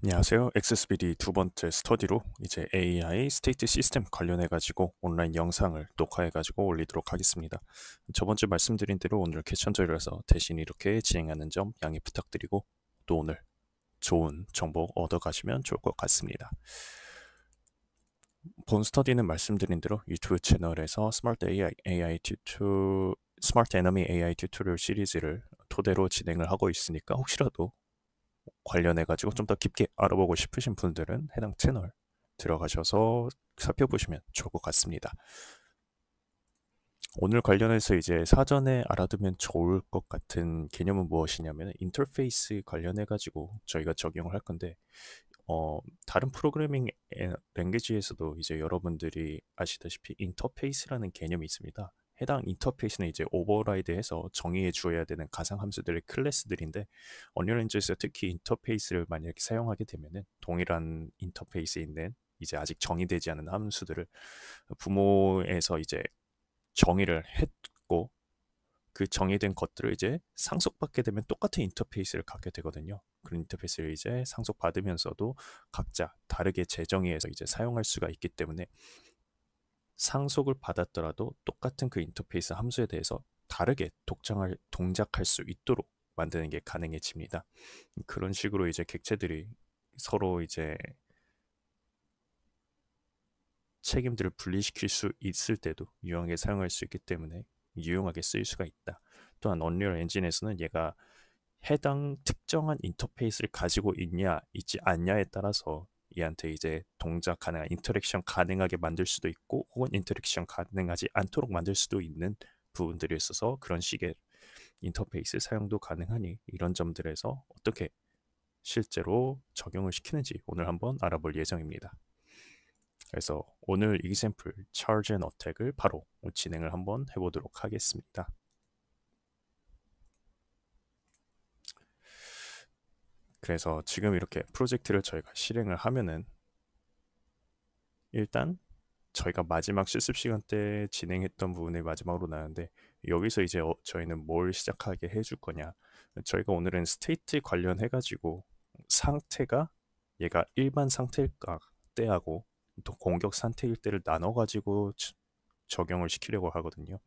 안녕하세요. XSPD 두 번째 스터디로 이제 AI 스테이트 시스템 관련해 가지고 온라인 영상을 녹화해 가지고 올리도록 하겠습니다. 저번 주 말씀드린 대로 오늘 퀘션절이라서 대신 이렇게 진행하는 점 양해 부탁드리고 또 오늘 좋은 정보 얻어 가시면 좋을 것 같습니다. 본 스터디는 말씀드린 대로 유튜브 채널에서 스마트 에너미 AI 튜토리얼 시리즈를 토대로 진행을 하고 있으니까 혹시라도 관련해가지고 좀 더 깊게 알아보고 싶으신 분들은 해당 채널 들어가셔서 살펴보시면 좋을 것 같습니다. 오늘 관련해서 이제 사전에 알아두면 좋을 것 같은 개념은 무엇이냐면 인터페이스 관련해가지고 저희가 적용을 할 건데 다른 프로그래밍 랭귀지에서도 이제 여러분들이 아시다시피 인터페이스라는 개념이 있습니다. 해당 인터페이스는 이제 오버라이드해서 정의해 주어야 되는 가상 함수들의 클래스들인데 언리얼 엔진에서 특히 인터페이스를 만약에 사용하게 되면은 동일한 인터페이스에 있는 이제 아직 정의되지 않은 함수들을 부모에서 이제 정의를 했고 그 정의된 것들을 이제 상속받게 되면 똑같은 인터페이스를 갖게 되거든요. 그런 인터페이스를 이제 상속받으면서도 각자 다르게 재정의해서 이제 사용할 수가 있기 때문에 상속을 받았더라도 똑같은 그 인터페이스 함수에 대해서 다르게 동작할 수 있도록 만드는 게 가능해집니다. 그런 식으로 이제 객체들이 서로 이제 책임들을 분리시킬 수 있을 때도 유용하게 사용할 수 있기 때문에 유용하게 쓰일 수가 있다. 또한 언리얼 엔진에서는 얘가 해당 특정한 인터페이스를 가지고 있냐, 있지 않냐에 따라서 얘한테 이제 동작 가능한 인터랙션 가능하게 만들 수도 있고 혹은 인터랙션 가능하지 않도록 만들 수도 있는 부분들이 있어서 그런 식의 인터페이스 사용도 가능하니 이런 점들에서 어떻게 실제로 적용을 시키는지 오늘 한번 알아볼 예정입니다. 그래서 오늘 example charge and attack을 바로 진행을 한번 해보도록 하겠습니다. 그래서 지금 이렇게 프로젝트를 저희가 실행을 하면은 일단 저희가 마지막 실습 시간 때 진행했던 부분이 마지막으로 나는데 여기서 이제 저희는 뭘 시작하게 해줄 거냐. 저희가 오늘은 스테이트 관련해 가지고 상태가 얘가 일반 상태일 때하고 또 공격 상태일 때를 나눠 가지고 적용을 시키려고 하거든요.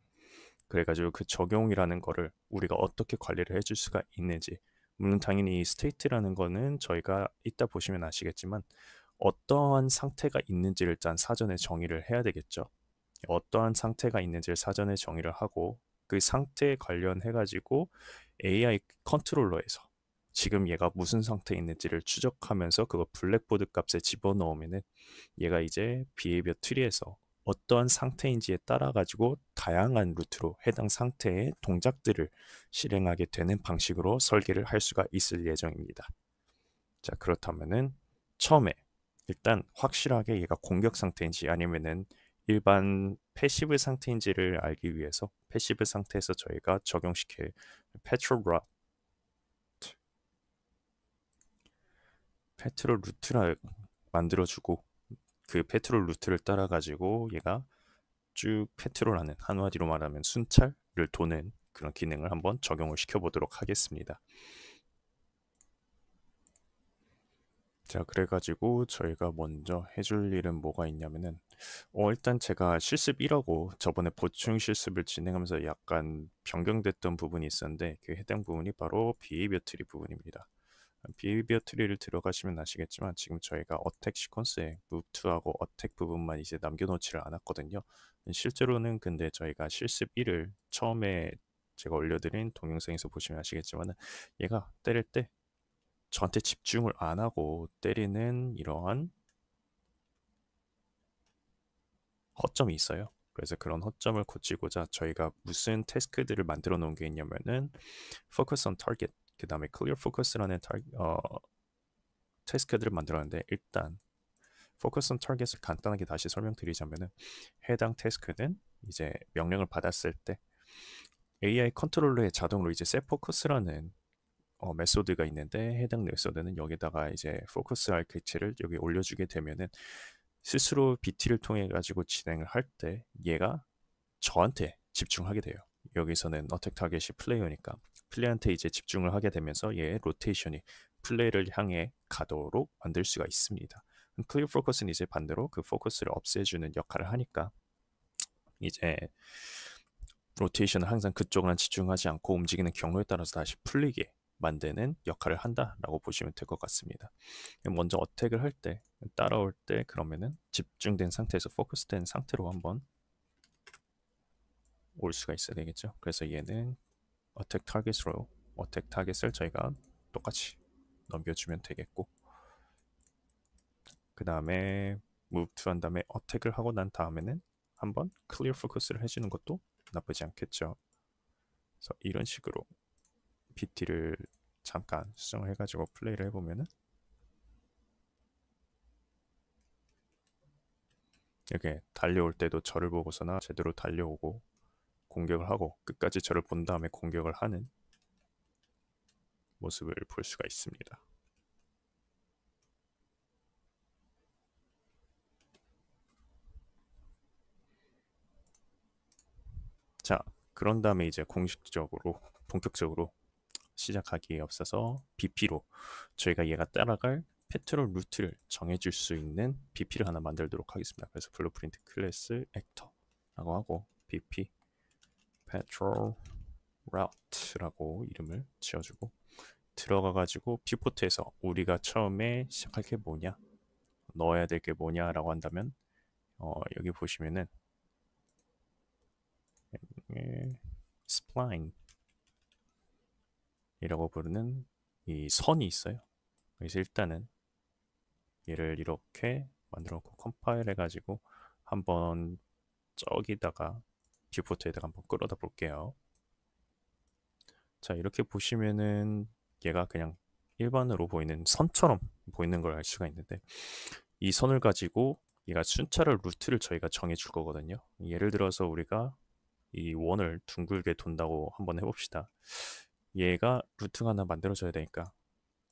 그래가지고 그 적용이라는 거를 우리가 어떻게 관리를 해줄 수가 있는지, 물론 당연히 이 스테이트라는 거는 저희가 이따 보시면 아시겠지만 어떠한 상태가 있는지를 일단 사전에 정의를 해야 되겠죠. 어떠한 상태가 있는지를 사전에 정의를 하고 그 상태에 관련해 가지고 AI 컨트롤러에서 지금 얘가 무슨 상태에 있는지를 추적하면서 그거 블랙보드 값에 집어넣으면은 얘가 이제 비헤이비어 트리에서 어떠한 상태인지에 따라 가지고 다양한 루트로 해당 상태의 동작들을 실행하게 되는 방식으로 설계를 할 수가 있을 예정입니다. 자, 그렇다면은 처음에 일단 확실하게 얘가 공격 상태인지 아니면은 일반 패시브 상태인지를 알기 위해서 패시브 상태에서 저희가 적용시킬 페트롤 루트를 만들어주고 그 페트롤 루트를 따라 가지고 얘가 쭉 페트롤하는 한마디로 말하면 순찰을 도는 그런 기능을 한번 적용을 시켜보도록 하겠습니다. 자, 그래가지고 저희가 먼저 해줄 일은 뭐가 있냐면은 일단 제가 실습 1하고 저번에 보충 실습을 진행하면서 약간 변경됐던 부분이 있었는데 그 해당 부분이 바로 비헤이비어 트리 부분입니다. 비헤이비어 트리를 들어가시면 아시겠지만 지금 저희가 어택 시퀀스에 무브하고 어택 부분만 이제 남겨놓지를 않았거든요. 실제로는 근데 저희가 실습 1을 처음에 제가 올려드린 동영상에서 보시면 아시겠지만 얘가 때릴 때 저한테 집중을 안 하고 때리는 이러한 허점이 있어요. 그래서 그런 허점을 고치고자 저희가 무슨 태스크들을 만들어 놓은 게 있냐면은 Focus on Target, 그 다음에 Clear Focus라는 태스크들을 만들었는데 일단 Focus on Target을 간단하게 다시 설명드리자면은 해당 태스크는 이제 명령을 받았을 때 AI 컨트롤러에 자동으로 이제 Set Focus라는 메소드가 있는데 해당 메소드는 여기다가 이제 포커스할 객체를 여기 올려주게 되면은 스스로 BT를 통해 가지고 진행을 할 때 얘가 저한테 집중하게 돼요. 여기서는 어택 타겟이 플레이어니까 플레이한테 이제 집중을 하게 되면서 얘의 로테이션이 플레이를 향해 가도록 만들 수가 있습니다. 클리어 포커스는 이제 반대로 그 포커스를 없애주는 역할을 하니까 이제 로테이션을 항상 그쪽만 집중하지 않고 움직이는 경로에 따라서 다시 풀리게 만드는 역할을 한다라고 보시면 될 것 같습니다. 먼저 어택을 할 때, 따라올 때 그러면은 집중된 상태에서 포커스된 상태로 한번 올 수가 있어야 되겠죠. 그래서 얘는 어택 타겟으로 어택 타겟을 저희가 똑같이 넘겨주면 되겠고, 그 다음에 move to 한 다음에 어택을 하고 난 다음에는 한번 clear focus를 해주는 것도 나쁘지 않겠죠. 그래서 이런 식으로 BT를 잠깐 수정을 해가지고 플레이를 해보면은 이렇게 달려올 때도 저를 보고서나 제대로 달려오고 공격을 하고 끝까지 저를 본 다음에 공격을 하는 모습을 볼 수가 있습니다. 자, 그런 다음에 이제 공식적으로 본격적으로 시작하기에 앞서서 BP로 저희가 얘가 따라갈 패트롤 루트를 정해줄 수 있는 BP를 하나 만들도록 하겠습니다. 그래서 블루프린트 클래스 액터라고 하고 BP 패트롤 라우트라고 이름을 지어주고 들어가가지고 뷰포트에서 우리가 처음에 시작할 게 뭐냐, 넣어야 될 게 뭐냐라고 한다면 여기 보시면은 스플라인 이라고 부르는 이 선이 있어요. 그래서 일단은 얘를 이렇게 만들어 놓고 컴파일 해가지고 한번 저기다가 뷰포트에다가 한번 끌어다 볼게요. 자, 이렇게 보시면은 얘가 그냥 일반으로 보이는 선처럼 보이는 걸 알 수가 있는데, 이 선을 가지고 얘가 순차를 루트를 저희가 정해 줄 거거든요. 예를 들어서 우리가 이 원을 둥글게 돈다고 한번 해봅시다. 얘가 루트가 하나 만들어져야 되니까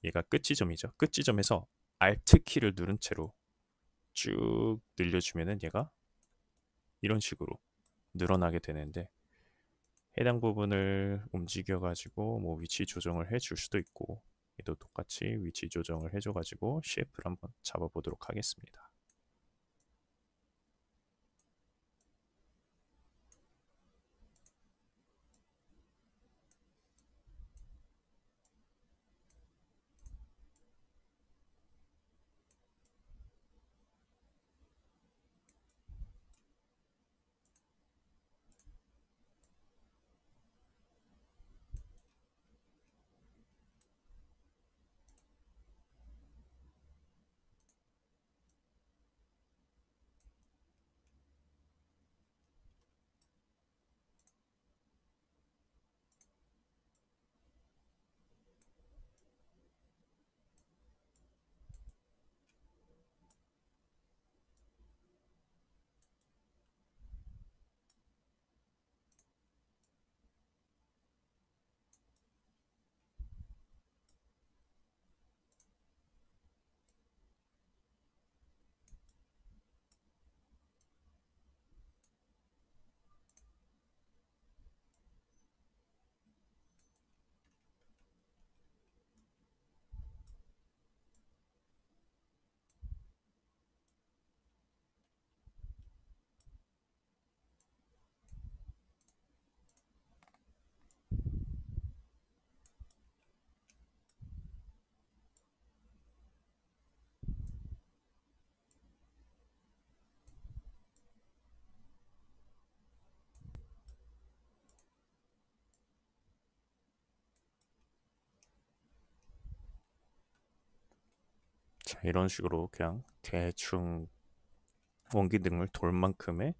얘가 끝 지점이죠. 끝 지점에서 Alt 키를 누른 채로 쭉 늘려주면은 얘가 이런 식으로 늘어나게 되는데, 해당 부분을 움직여가지고 뭐 위치 조정을 해줄 수도 있고, 얘도 똑같이 위치 조정을 해줘가지고 쉐이프를 한번 잡아보도록 하겠습니다. 자, 이런 식으로 그냥 대충 원기 등을 돌 만큼의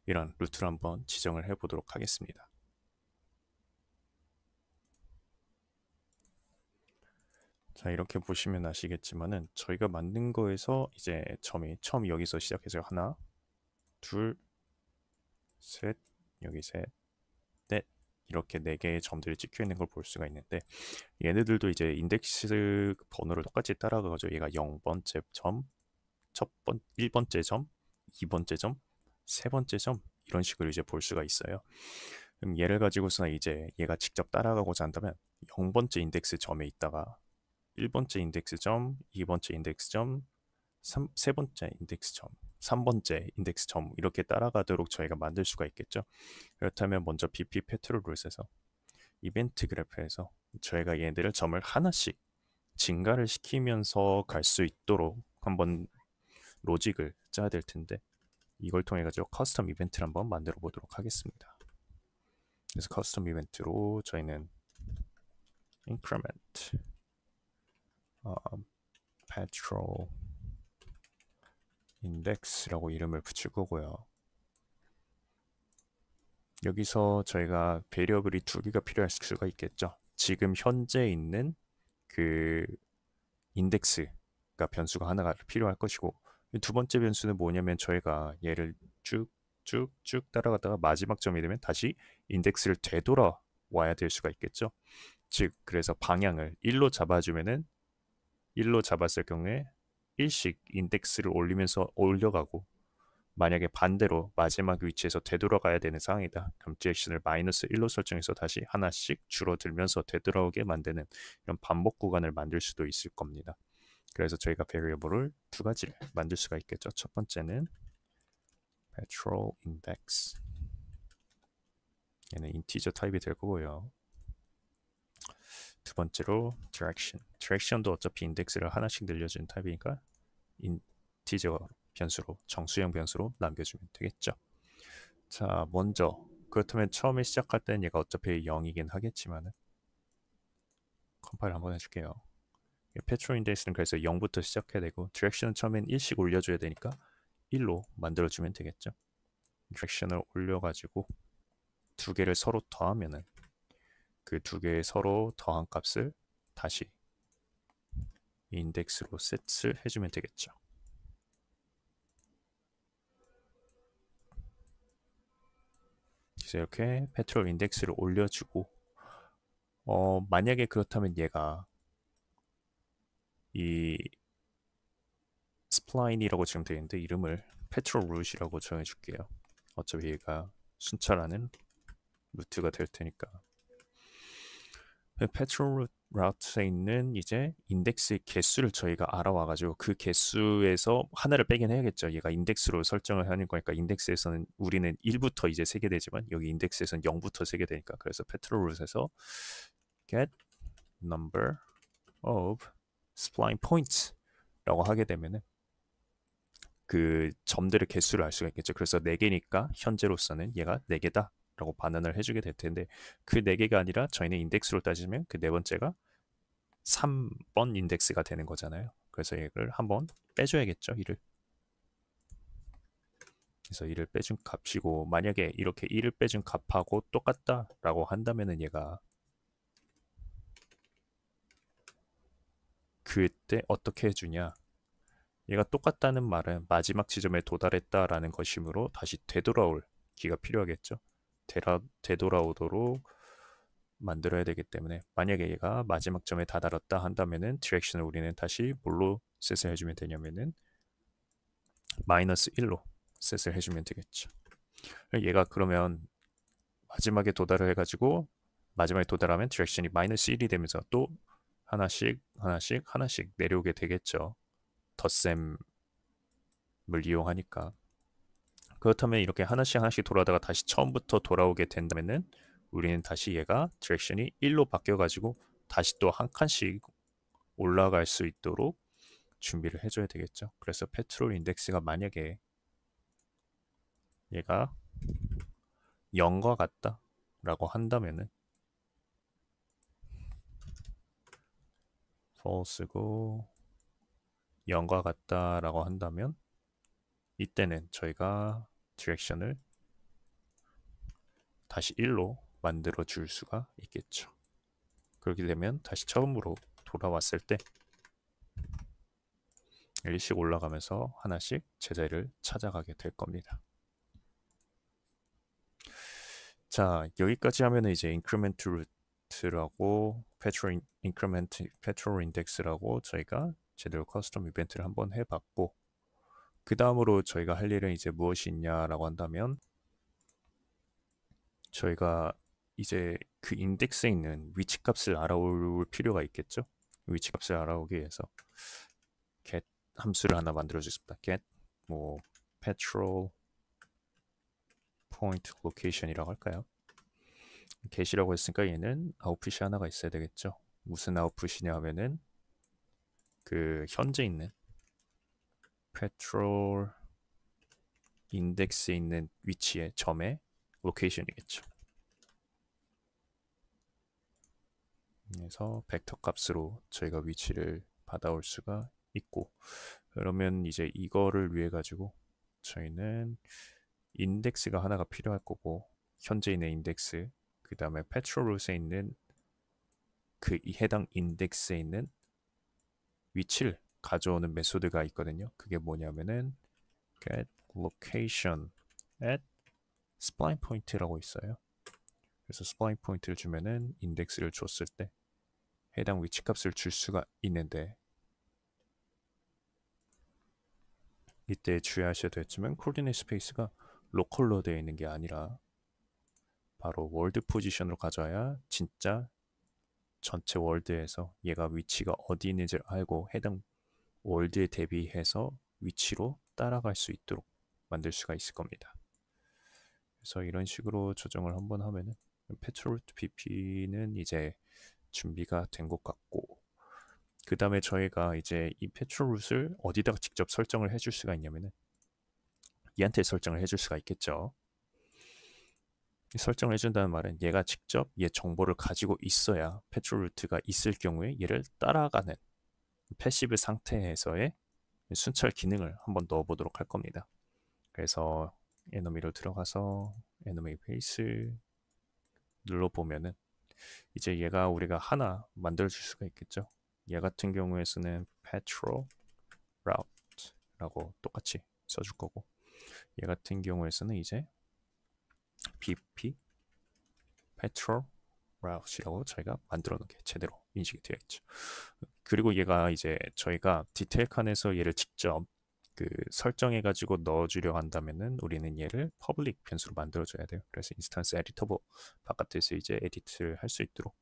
이런 루트를 한번 지정을 해보도록 하겠습니다. 자, 이렇게 보시면 아시겠지만은 저희가 만든 거에서 이제 점이 처음 여기서 시작해서 하나, 둘, 셋, 여기 셋, 넷, 이렇게 4개의 점들이 찍혀 있는 걸 볼 수가 있는데, 얘네들도 이제 인덱스 번호를 똑같이 따라가가지고 얘가 0번째 점, 1번째 점, 2번째 점, 3번째 점, 이런 식으로 이제 볼 수가 있어요. 그럼 얘를 가지고서 이제 얘가 직접 따라가고자 한다면 0번째 인덱스 점에 있다가 1번째 인덱스 점, 2번째 인덱스 점, 세 번째 인덱스 점, 3번째 인덱스 점 이렇게 따라가도록 저희가 만들 수가 있겠죠. 그렇다면 먼저 BP 페트롤 룰에서 이벤트 그래프에서 저희가 얘네들을 점을 하나씩 증가를 시키면서 갈 수 있도록 한번 로직을 짜야 될 텐데 이걸 통해 가지고 커스텀 이벤트를 한번 만들어 보도록 하겠습니다. 그래서 커스텀 이벤트로 저희는 increment petrol index라고 이름을 붙일 거고요. 여기서 저희가 베리어블이 두 개가 필요할 수가 있겠죠. 지금 현재 있는 그 인덱스가 변수가 하나가 필요할 것이고 두 번째 변수는 뭐냐면 저희가 얘를 쭉쭉쭉 따라가다가 마지막 점이 되면 다시 인덱스를 되돌아 와야 될 수가 있겠죠. 즉 그래서 방향을 1로 잡아주면은 1로 잡았을 경우에 1씩 인덱스를 올려가고 만약에 반대로 마지막 위치에서 되돌아가야 되는 상황이다. 그럼 디렉션을 -1로 설정해서 다시 하나씩 줄어들면서 되돌아오게 만드는 이런 반복 구간을 만들 수도 있을 겁니다. 그래서 저희가 베리어블을 두 가지를 만들 수가 있겠죠. 첫 번째는 petrol index. 얘는 인티저 타입이 될 거고요. 두 번째로 direction. direction도 어차피 인덱스를 하나씩 늘려주는 타입이니까 인티저 변수로 정수형 변수로 남겨주면 되겠죠. 자, 먼저 그렇다면 처음에 시작할 때는 얘가 어차피 0이긴 하겠지만은 컴파일 한번 해줄게요. 페트롤 인덱스는 그래서 0부터 시작해야 되고 디렉션은 처음엔 1씩 올려줘야 되니까 1로 만들어주면 되겠죠. 디렉션을 올려가지고 두 개를 서로 더하면은 그 두 개의 서로 더한 값을 다시 인덱스로 셋을 해주면 되겠죠. 그래서 이렇게 페트롤 인덱스를 올려주고 만약에 그렇다면 얘가 이 스플라인이라고 지금 되어 있는데 이름을 페트롤 루트이라고 정해줄게요. 어차피 얘가 순찰하는 루트가 될 테니까. 페트롤 루트에 있는 이제 인덱스의 개수를 저희가 알아와가지고 그 개수에서 하나를 빼긴 해야겠죠. 얘가 인덱스로 설정을 하는 거니까 인덱스에서는 우리는 1부터 이제 세게 되지만 여기 인덱스에서는 0부터 세게 되니까 그래서 페트롤 루트에서 get number of spline points 라고 하게 되면은 그 점들의 개수를 알 수가 있겠죠. 그래서 4개니까 현재로서는 얘가 4개다 라고 반환을 해주게 될 텐데 그 4개가 아니라 저희는 인덱스로 따지면 그 네 번째가 3번 인덱스가 되는 거잖아요. 그래서 얘를 한번 빼줘야겠죠. 1을. 그래서 1을 빼준 값이고 만약에 이렇게 1을 빼준 값하고 똑같다 라고 한다면은 얘가 그때 어떻게 해주냐, 얘가 똑같다는 말은 마지막 지점에 도달했다라는 것이므로 다시 되돌아올 기가 필요하겠죠. 되돌아오도록 만들어야 되기 때문에 만약에 얘가 마지막 점에 다다랐다 한다면은 디렉션을 우리는 다시 뭘로 셋을 해주면 되냐면은 -1로 셋을 해주면 되겠죠. 얘가 그러면 마지막에 도달을 해가지고 마지막에 도달하면 디렉션이 -1이 되면서 또 하나씩 내려오게 되겠죠. 덧셈을 이용하니까. 그렇다면 이렇게 하나씩 돌아다가 다시 처음부터 돌아오게 된다면은 우리는 다시 얘가 디렉션이 1로 바뀌어가지고 다시 또 한 칸씩 올라갈 수 있도록 준비를 해줘야 되겠죠. 그래서 페트롤 인덱스가 만약에 얘가 0과 같다 라고 한다면은 false고 0과 같다 라고 한다면 이때는 저희가 디렉션을 다시 1로 만들어 줄 수가 있겠죠. 그렇게 되면 다시 처음으로 돌아왔을 때 1씩 올라가면서 하나씩 제자리를 찾아가게 될 겁니다. 자, 여기까지 하면 이제 인크리멘트 루트라고 페트롤 인덱스라고 저희가 제대로 커스텀 이벤트를 한번 해봤고 그 다음으로 저희가 할 일은 이제 무엇이 있냐라고 한다면 저희가 이제 그 인덱스에 있는 위치 값을 알아올 필요가 있겠죠. 위치 값을 알아오기 위해서 get 함수를 하나 만들어 주겠습니다. get 뭐 petrol point location이라고 할까요? get이라고 했으니까 얘는 아웃풋이 하나가 있어야 되겠죠. 무슨 아웃풋이냐 하면은 그 현재 있는 petrol 인덱스에 있는 위치의 점의 로케이션이겠죠. 그래서 벡터 값으로 저희가 위치를 받아올 수가 있고, 그러면 이제 이거를 위해 가지고 저희는 인덱스가 하나가 필요할 거고, 현재 있는 인덱스, 그 다음에 petrol route에 있는 그 해당 인덱스에 있는 위치를 가져오는 메소드가 있거든요. 그게 뭐냐면은 get location at spline point라고 있어요. 그래서 spline point를 주면은 인덱스를 줬을 때 해당 위치 값을 줄 수가 있는데, 이때 주의하셔야 되겠지만 코디네이트 스페이스가 로컬로 되어 있는 게 아니라 바로 월드 포지션으로 가져야 진짜 전체 월드에서 얘가 위치가 어디 있는지를 알고 해당 월드에 대비해서 위치로 따라갈 수 있도록 만들 수가 있을 겁니다. 그래서 이런 식으로 조정을 한번 하면은 petrol BP는 이제 준비가 된 것 같고, 그 다음에 저희가 이제 이 petrol route를 어디다가 직접 설정을 해줄 수가 있냐면은 얘한테 설정을 해줄 수가 있겠죠. 설정을 해준다는 말은 얘가 직접 얘 정보를 가지고 있어야 petrol route가 있을 경우에 얘를 따라가는 패시브 상태에서의 순찰 기능을 한번 넣어보도록 할 겁니다. 그래서 에너미로 들어가서 에너미 베이스 눌러보면은 이제 얘가 우리가 하나 만들어줄 수가 있겠죠. 얘 같은 경우에서는 petrol route라고 똑같이 써줄 거고, 얘 같은 경우에서는 이제 BP petrol route이라고 저희가 만들어 놓은 게 제대로 인식이 되어 있죠. 그리고 얘가 이제 저희가 디테일 칸에서 얘를 직접 그 설정해 가지고 넣어주려 한다면은 우리는 얘를 퍼블릭 변수로 만들어줘야 돼요. 그래서 인스턴스 에디터보 바깥에서 이제 에디트를 할 수 있도록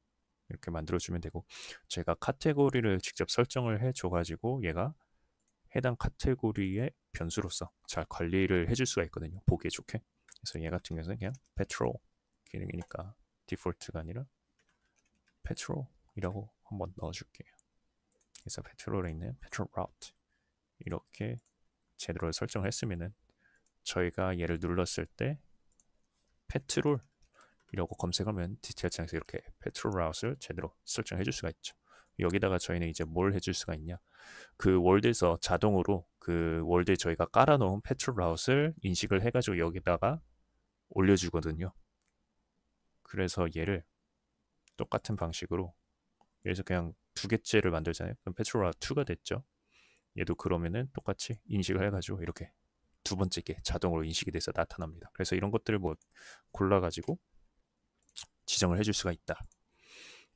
이렇게 만들어주면 되고, 제가 카테고리를 직접 설정을 해줘가지고 얘가 해당 카테고리의 변수로서 잘 관리를 해줄 수가 있거든요. 보기에 좋게. 그래서 얘 같은 경우는 그냥 petrol 기능이니까 디폴트가 아니라 petrol이라고 한번 넣어줄게요. 그래서 petrol에 있는 petrol route 이렇게 제대로 설정을 했으면은 저희가 얘를 눌렀을 때 petrol 이라고 검색하면 디테일 창에서 이렇게 petrol route를 제대로 설정해 줄 수가 있죠. 여기다가 저희는 이제 뭘 해줄 수가 있냐, 그 월드에서 자동으로 그 월드에 저희가 깔아놓은 petrol route를 인식을 해가지고 여기다가 올려주거든요. 그래서 얘를 똑같은 방식으로 여기서 그냥 두 개째를 만들잖아요. 그럼 petrol route 2가 됐죠. 얘도 그러면은 똑같이 인식을 해가지고 이렇게 두 번째 게 자동으로 인식이 돼서 나타납니다. 그래서 이런 것들을 뭐 골라가지고 지정을 해줄 수가 있다.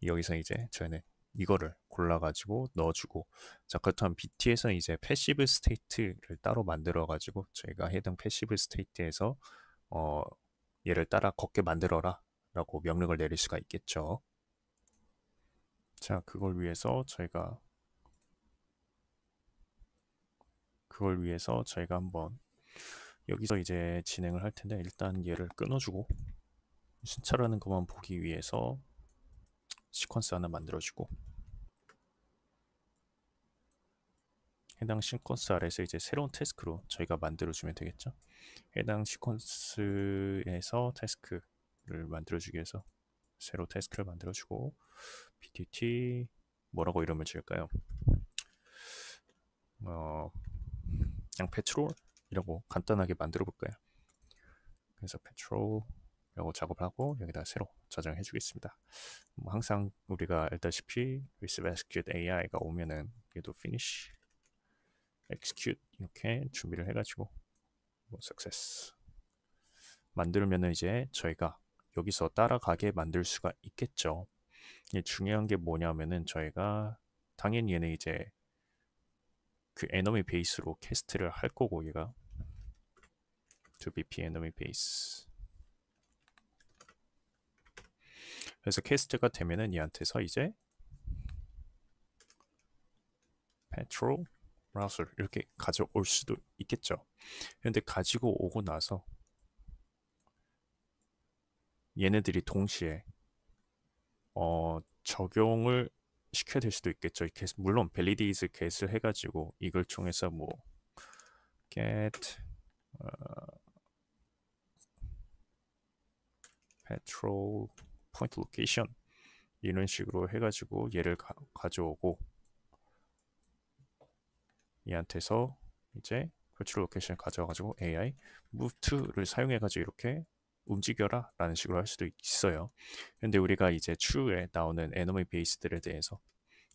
여기서 이제 저희는 이거를 골라가지고 넣어주고, 자 그렇다면 BT에서는 이제 패시브 스테이트를 따로 만들어가지고 저희가 해당 패시브 스테이트에서 얘를 따라 걷게 만들어라 라고 명령을 내릴 수가 있겠죠. 자 그걸 위해서 저희가 한번 여기서 이제 진행을 할 텐데, 일단 얘를 끊어주고 순찰하는 것만 보기 위해서 시퀀스 하나 만들어주고, 해당 시퀀스 아래에서 이제 새로운 태스크로 저희가 만들어주면 되겠죠. 해당 시퀀스에서 태스크를 만들어주기 위해서 새로 태스크를 만들어주고, PTT 뭐라고 이름을 지을까요? 그냥 petrol이라고 간단하게 만들어 볼까요? 그래서 petrol이라고 작업을 하고 여기다 새로 저장해 주겠습니다. 뭐 항상 우리가 알다시피 receive execute AI가 오면은 얘도 finish execute 이렇게 준비를 해가지고 뭐 success 만들면은 이제 저희가 여기서 따라가게 만들 수가 있겠죠. 중요한 게 뭐냐면은 저희가 당연히 얘는 이제 그 에너미 베이스로 캐스트를 할 거고, 얘가 to bp 에너미 베이스, 그래서 캐스트가 되면은 얘한테서 이제 petrol browser 이렇게 가져올 수도 있겠죠. 근데 가지고 오고 나서 얘네들이 동시에 적용을 시켜야 될 수도 있겠죠. 물론 validates get을 해가지고 이걸 통해서 뭐 get petrol point location 이런 식으로 해가지고 얘를 가져오고 얘한테서 이제 petrol location을 가져와가지고 AI move to를 사용해가지고 이렇게 움직여라 라는 식으로 할 수도 있어요. 근데 우리가 이제 추후에 나오는 에너미 베이스들에 대해서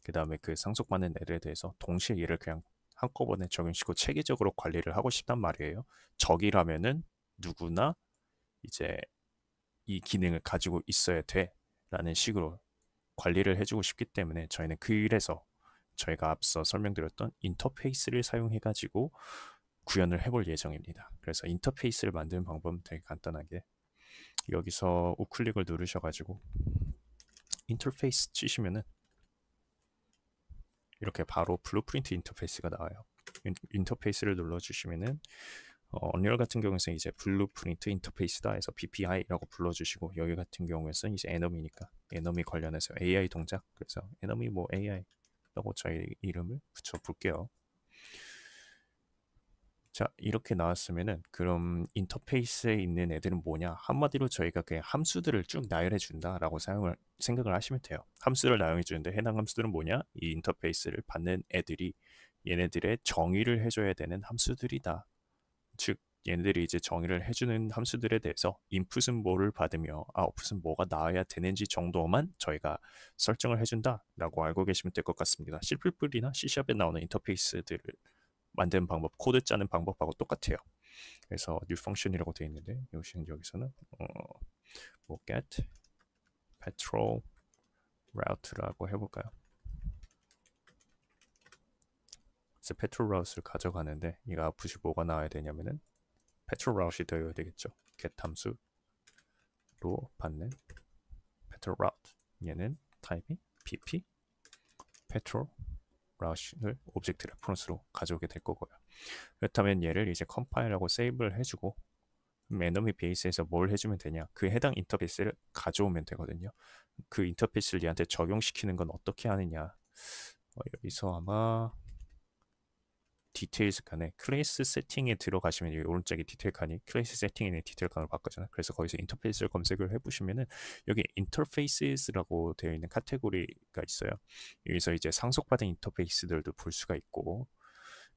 그 다음에 그 상속받는 애들에 대해서 동시에 얘를 그냥 한꺼번에 적용시키고 체계적으로 관리를 하고 싶단 말이에요. 적이라면은 누구나 이제 이 기능을 가지고 있어야 돼 라는 식으로 관리를 해주고 싶기 때문에 저희는 그래서 저희가 앞서 설명드렸던 인터페이스를 사용해 가지고 구현을 해볼 예정입니다. 그래서 인터페이스를 만드는 방법은 되게 간단하게 여기서 우클릭을 누르셔가지고 인터페이스 치시면은 이렇게 바로 블루프린트 인터페이스가 나와요. 인터페이스를 눌러주시면은 언리얼 같은 경우에는 이제 블루프린트 인터페이스다 해서 BPI라고 불러주시고 여기 같은 경우에는 이제 에너미니까 에너미 관련해서 AI 동작 그래서 에너미 뭐 AI라고 저희 이름을 붙여볼게요. 자 이렇게 나왔으면은 그럼 인터페이스에 있는 애들은 뭐냐 한마디로 저희가 그냥 함수들을 쭉 나열해 준다라고 생각을 하시면 돼요. 함수를 나열해 주는데 해당 함수들은 뭐냐 이 인터페이스를 받는 애들이 얘네들의 정의를 해줘야 되는 함수들이다. 즉 얘네들이 이제 정의를 해주는 함수들에 대해서 인풋은 뭐를 받으며 아웃풋은 뭐가 나와야 되는지 정도만 저희가 설정을 해준다라고 알고 계시면 될 것 같습니다. C++이나 C샵에 나오는 인터페이스들을 만드는 방법, 코드 짜는 방법하고 똑같아요. 그래서 new function이라고 되어 있는데 여기서는 뭐 get petrol route라고 해볼까요? 그래서 petrol route를 가져가는데 이 아웃풋이 뭐가 나와야 되냐면은 petrol route이 되어야 되겠죠. get 함수로 받는 petrol route 얘는 타입이 pp petrol route를 오브젝트 레퍼런스로 가져오게 될 거고요. 그렇다면 얘를 이제 컴파일하고 세이브를 해주고 에너미 베이스에서 뭘 해주면 되냐 그 해당 인터페이스를 가져오면 되거든요. 그 인터페이스를 얘한테 적용시키는 건 어떻게 하느냐 여기서 아마 디테일스 칸에 클래스 세팅에 들어가시면 여기 오른쪽에 디테일 칸이 클래스 세팅에 있는 디테일 칸으로 바뀌잖아요. 그래서 거기서 인터페이스를 검색을 해보시면은 여기 인터페이스라고 되어 있는 카테고리가 있어요. 여기서 이제 상속받은 인터페이스들도 볼 수가 있고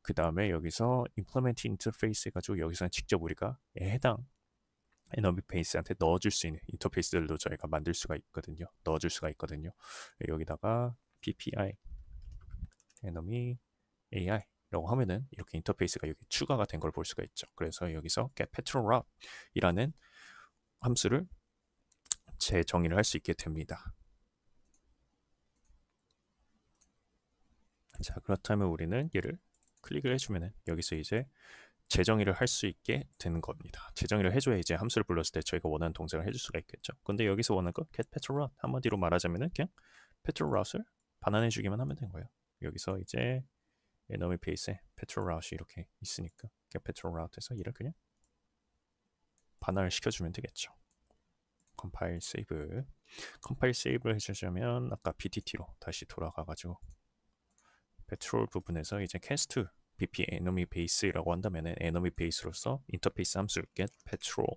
그 다음에 여기서 implement interface 해가지고 여기서는 직접 우리가 해당 에너미 베이스한테 넣어줄 수 있는 인터페이스들도 저희가 만들 수가 있거든요. 넣어줄 수가 있거든요. 여기다가 PPI 에너미 AI 라고 하면은 이렇게 인터페이스가 여기 추가가 된 걸 볼 수가 있죠. 그래서 여기서 get petrol route 이라는 함수를 재정의를 할 수 있게 됩니다. 자 그렇다면 우리는 얘를 클릭을 해주면은 여기서 이제 재정의를 할 수 있게 되는 겁니다. 재정의를 해줘야 이제 함수를 불렀을 때 저희가 원하는 동작을 해줄 수가 있겠죠. 근데 여기서 원하는 거 get petrol route 한마디로 말하자면은 그냥 petrol route를 반환해 주기만 하면 되는 거예요. 여기서 이제 에너미 베이스에 petrol route 이렇게 있으니까 get petrol route에서 얘를 그냥 반환을 시켜주면 되겠죠. 컴파일 세이브를 해주자면 아까 BTT로 다시 돌아가가지고 petrol 부분에서 이제 cast bp 에너미 베이스라고 한다면 에너미 베이스로서 인터페이스 함수 get petrol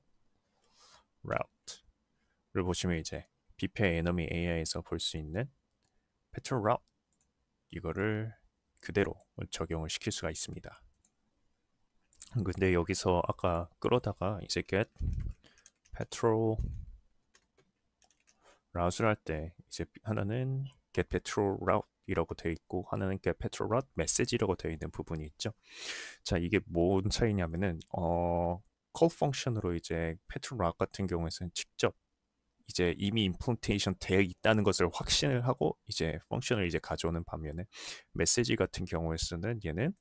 route를 보시면 이제 bp 에너미 AI에서 볼 수 있는 petrol route 이거를 그대로 적용을 시킬 수가 있습니다. 근데 여기서 아까 끌어다가 이제 get petrol route를 할 때 이제 하나는 get petrol route 이라고 되어 있고 하나는 get petrol route message이라고 되어 있는 부분이 있죠. 자 이게 뭔 차이냐면은 call function으로 이제 petrol route 같은 경우에는 직접 이제 이미 임플리멘테이션 되어 있다는 것을 확신을 하고 이제 펑션을 이제 가져오는 반면에 메시지 같은 경우에는 얘는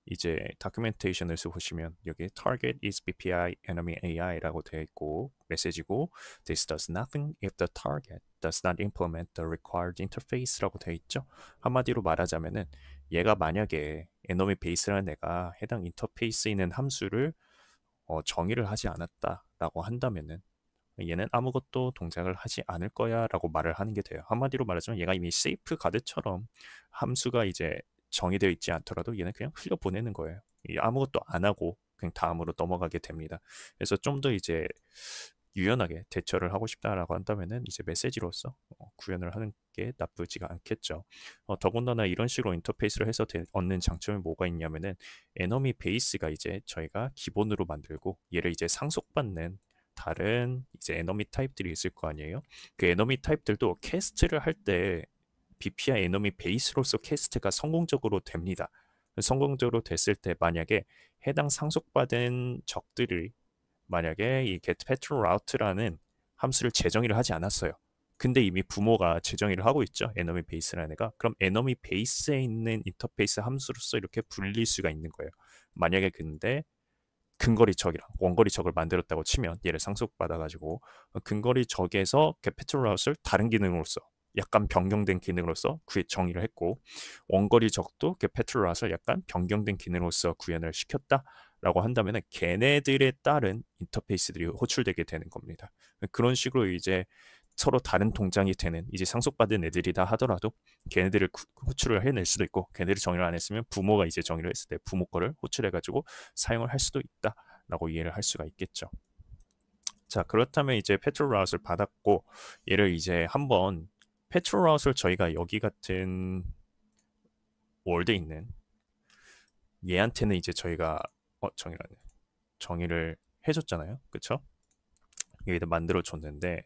이제 다큐멘테이션에서 보시면 여기 target is BPI enemy AI라고 되어 있고 메시지고 this does nothing if the target does not implement the required interface라고 되어 있죠. 한마디로 말하자면은 얘가 만약에 에너미 베이스라는 애가 해당 인터페이스에 있는 함수를 정의를 하지 않았다라고 한다면은 얘는 아무것도 동작을 하지 않을 거야 라고 말을 하는 게 돼요. 한마디로 말하자면 얘가 이미 세이프 가드처럼 함수가 이제 정의되어 있지 않더라도 얘는 그냥 흘려보내는 거예요. 아무것도 안 하고 그냥 다음으로 넘어가게 됩니다. 그래서 좀 더 이제 유연하게 대처를 하고 싶다라고 한다면은 이제 메시지로서 구현을 하는 게 나쁘지가 않겠죠. 더군다나 이런 식으로 인터페이스를 해서 얻는 장점이 뭐가 있냐면은 에너미 베이스가 이제 저희가 기본으로 만들고 얘를 이제 상속받는 다른 이제 에너미 타입들이 있을 거 아니에요. 그 에너미 타입들도 캐스트를 할 때 BPI 에너미 베이스로서 캐스트가 성공적으로 됩니다. 성공적으로 됐을 때 만약에 해당 상속받은 적들이 만약에 이 get petrol route라는 함수를 재정의를 하지 않았어요. 근데 이미 부모가 재정의를 하고 있죠. 에너미 베이스라는 애가. 그럼 에너미 베이스에 있는 인터페이스 함수로서 이렇게 불릴 수가 있는 거예요. 만약에 근데 근거리 적이랑 원거리 적을 만들었다고 치면 얘를 상속받아가지고 근거리 적에서 get petrol route를 다른 기능으로서 약간 변경된 기능으로서 정의를 했고 원거리 적도 get petrol route를 약간 변경된 기능으로서 구현을 시켰다. 라고 한다면 걔네들에 따른 인터페이스들이 호출되게 되는 겁니다. 그런 식으로 이제 서로 다른 동작이 되는 이제 상속받은 애들이다 하더라도 걔네들을 호출을 해낼 수도 있고 걔네들이 정의를 안 했으면 부모가 이제 정의를 했을 때 부모 거를 호출해가지고 사용을 할 수도 있다라고 이해를 할 수가 있겠죠. 자, 그렇다면 이제 페트롤 라웃을 받았고 얘를 이제 한번 페트롤 라웃을 저희가 여기 같은 월드에 있는 얘한테는 이제 저희가 정의를 해줬잖아요. 그쵸? 여기다 만들어줬는데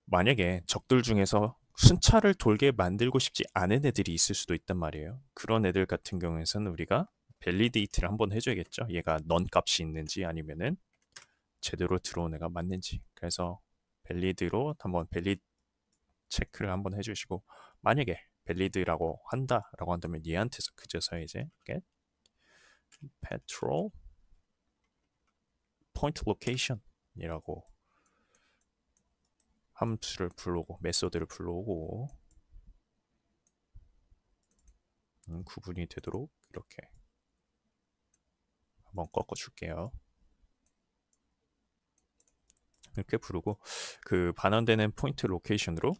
만약에 적들 중에서 순찰을 돌게 만들고 싶지 않은 애들이 있을 수도 있단 말이에요. 그런 애들 같은 경우에는 우리가 밸리데이트를 한번 해줘야겠죠. 얘가 넌 값이 있는지 아니면은 제대로 들어온 애가 맞는지. 그래서 밸리드로 한번 밸리드 체크를 한번 해주시고 만약에 밸리드라고 한다라고 한다면 얘한테서 그제서 이제 get petrol point location 이라고 함수를 불러오고 메소드를 불러오고 구분이 되도록 이렇게 한번 꺾어줄게요. 이렇게 부르고 그 반환되는 포인트 로케이션으로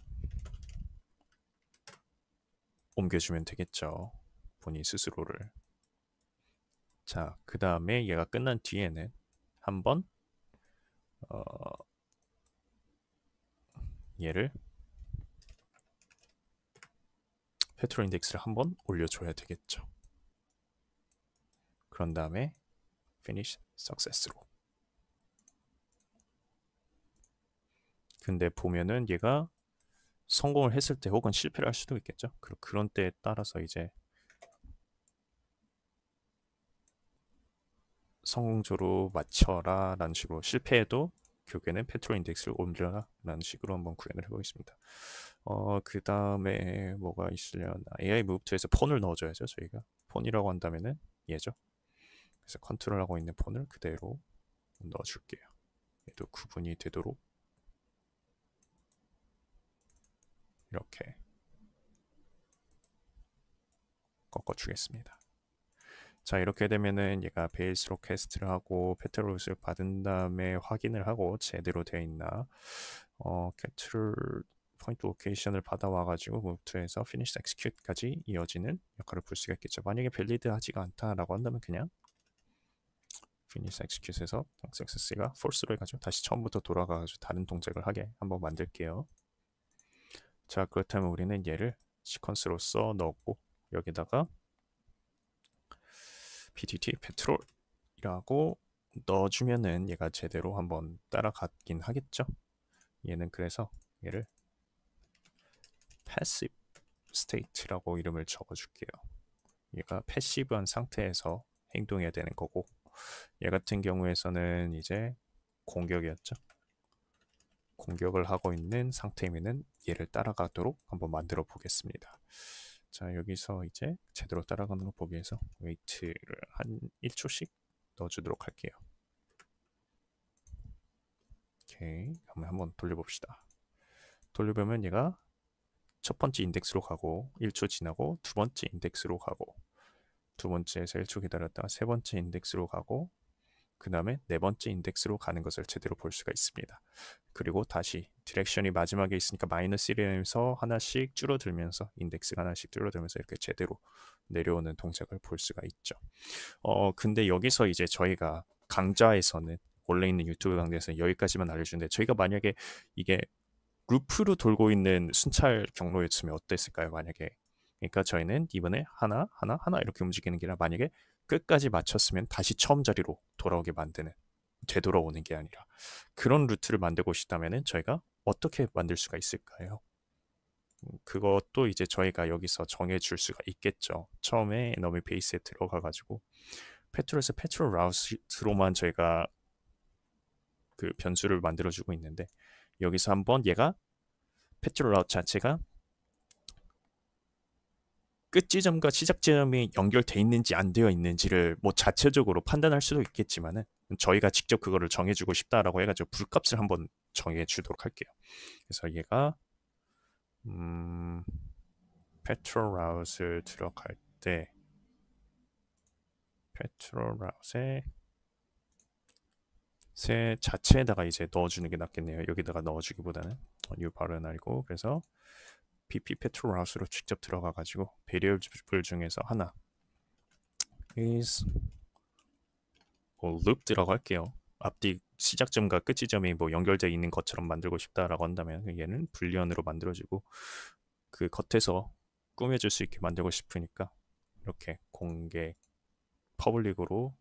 옮겨주면 되겠죠. 본인 스스로를. 자, 그 다음에 얘가 끝난 뒤에는 한번 얘를 페트롤 인덱스를 한번 올려줘야 되겠죠. 그런 다음에 finish success로. 근데 보면은 얘가 성공을 했을 때 혹은 실패를 할 수도 있겠죠. 그런 때에 따라서 이제 성공적으로 맞춰라 라는 식으로 실패해도 결국에는 페트롤 인덱스를 올려라 라는 식으로 한번 구현을 해보겠습니다. 그 다음에 뭐가 있으려나 AI move to에서 폰을 넣어줘야죠. 저희가 폰이라고 한다면은 얘죠. 그래서 컨트롤하고 있는 폰을 그대로 넣어줄게요. 얘도 구분이 되도록 이렇게 꺾어주겠습니다. 자, 이렇게 되면은 얘가 베이스로 캐스트를 하고 페트롤을 받은 다음에 확인을 하고 제대로 되어 있나 캐트롤 포인트 로케이션을 받아와가지고 무브투에서 피니시 엑스큐트까지 이어지는 역할을 볼 수가 있겠죠. 만약에 밸리드 하지가 않다라고 한다면 그냥 피니시 엑스큐트에서 석세스가 폴스로 해가지고 다시 처음부터 돌아가가지고 다른 동작을 하게 한번 만들게요. 자, 그렇다면 우리는 얘를 시퀀스로서 넣었고 여기다가 PTT 페트롤이라고 넣어주면은 얘가 제대로 한번 따라가긴 하겠죠. 얘는 그래서 얘를 passive state라고 이름을 적어줄게요. 얘가 패시브한 상태에서 행동해야 되는 거고 얘 같은 경우에서는 이제 공격이었죠. 공격을 하고 있는 상태이면은 얘를 따라가도록 한번 만들어 보겠습니다. 자, 여기서 이제 제대로 따라가는 걸 보기 위해서 웨이트를 한 1초씩 넣어주도록 할게요. 오케이, 한번 돌려봅시다. 돌려보면 얘가 첫 번째 인덱스로 가고 1초 지나고 두 번째 인덱스로 가고 두 번째에서 1초 기다렸다가 세 번째 인덱스로 가고 그 다음에 네 번째 인덱스로 가는 것을 제대로 볼 수가 있습니다. 그리고 다시 디렉션이 마지막에 있으니까 마이너스 1에서 하나씩 줄어들면서 인덱스가 하나씩 줄어들면서 이렇게 제대로 내려오는 동작을 볼 수가 있죠. 근데 여기서 이제 저희가 강좌에서는 원래 있는 유튜브 강좌에서는 여기까지만 알려주는데 저희가 만약에 이게 루프로 돌고 있는 순찰 경로였으면 어땠을까요? 만약에 그러니까 저희는 이번에 하나 하나 하나 이렇게 움직이는 게 아니라 만약에 끝까지 맞췄으면 다시 처음 자리로 돌아오게 만드는 되돌아오는 게 아니라 그런 루트를 만들고 싶다면은 저희가 어떻게 만들 수가 있을까요? 그것도 이제 저희가 여기서 정해줄 수가 있겠죠. 처음에 에너미 베이스에 들어가가지고 페트롤에서 페트롤 라우스로만 저희가 그 변수를 만들어주고 있는데 여기서 한번 얘가 페트롤 라우트 자체가 끝 지점과 시작 지점이 연결돼 있는지 안 되어 있는지를 뭐 자체적으로 판단할 수도 있겠지만은 저희가 직접 그거를 정해주고 싶다라고 해가지고 불값을 한번 정해주도록 할게요. 그래서 얘가 페트롤 라웃을 들어갈 때 페트롤 라웃에 새 자체에다가 이제 넣어주는 게 낫겠네요. 여기다가 넣어주기보다는 new 발은 알고 그래서 pp 페트롤 라웃으로 직접 들어가 가지고 베리어블 중에서 하나 is loop드라고 할게요. 앞뒤 시작점과 끝 지점이 뭐 연결되어 있는 것처럼 만들고 싶다라고 한다면 얘는 불리언으로 만들어지고 그 겉에서 꾸며줄 수 있게 만들고 싶으니까 이렇게 공개 퍼블릭으로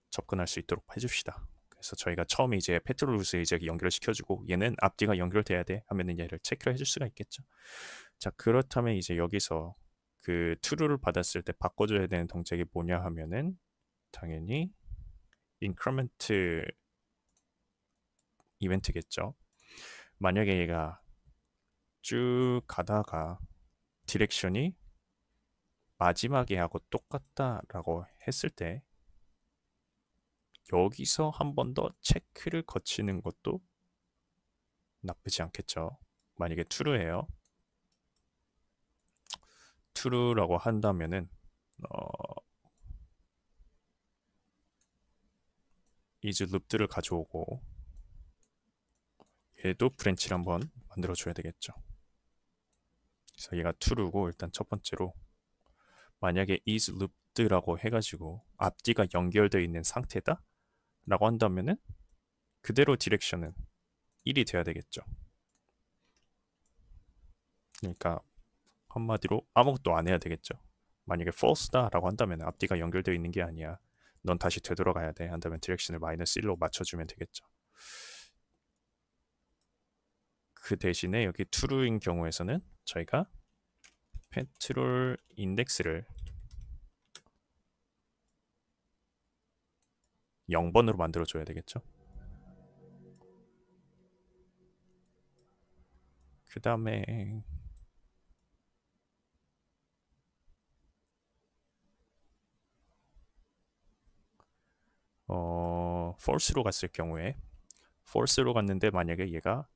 접근할 수 있도록 해줍시다. 그래서 저희가 처음에 이제 페트롤루스에 이제 연결을 시켜주고 얘는 앞뒤가 연결돼야 돼 하면은 얘를 체크를 해줄 수가 있겠죠. 자 그렇다면 이제 여기서 그 true를 받았을 때 바꿔줘야 되는 동작이 뭐냐 하면은 당연히 increment 이벤트겠죠. 만약에 얘가 쭉 가다가 디렉션이 마지막에 하고 똑같다라고 했을 때 여기서 한 번 더 체크를 거치는 것도 나쁘지 않겠죠. 만약에 true예요. true라고 한다면은 is loop들을 가져오고 얘도 브랜치를 한번 만들어 줘야 되겠죠. 그래서 얘가 true고 일단 첫 번째로 만약에 is looped라고 해가지고 앞뒤가 연결되어 있는 상태다 라고 한다면은 그대로 디렉션은 1이 돼야 되겠죠. 그러니까 한마디로 아무것도 안 해야 되겠죠. 만약에 false다 라고 한다면 앞뒤가 연결되어 있는 게 아니야. 넌 다시 되돌아가야 돼 한다면 디렉션을 마이너스 1로 맞춰주면 되겠죠. 그 대신에 여기 true인 경우에서는 저희가 페트롤 인덱스를 0번으로 만들어줘야 되겠죠. 그 다음에 false로 갔을 경우에 false로 갔는데 만약에 얘가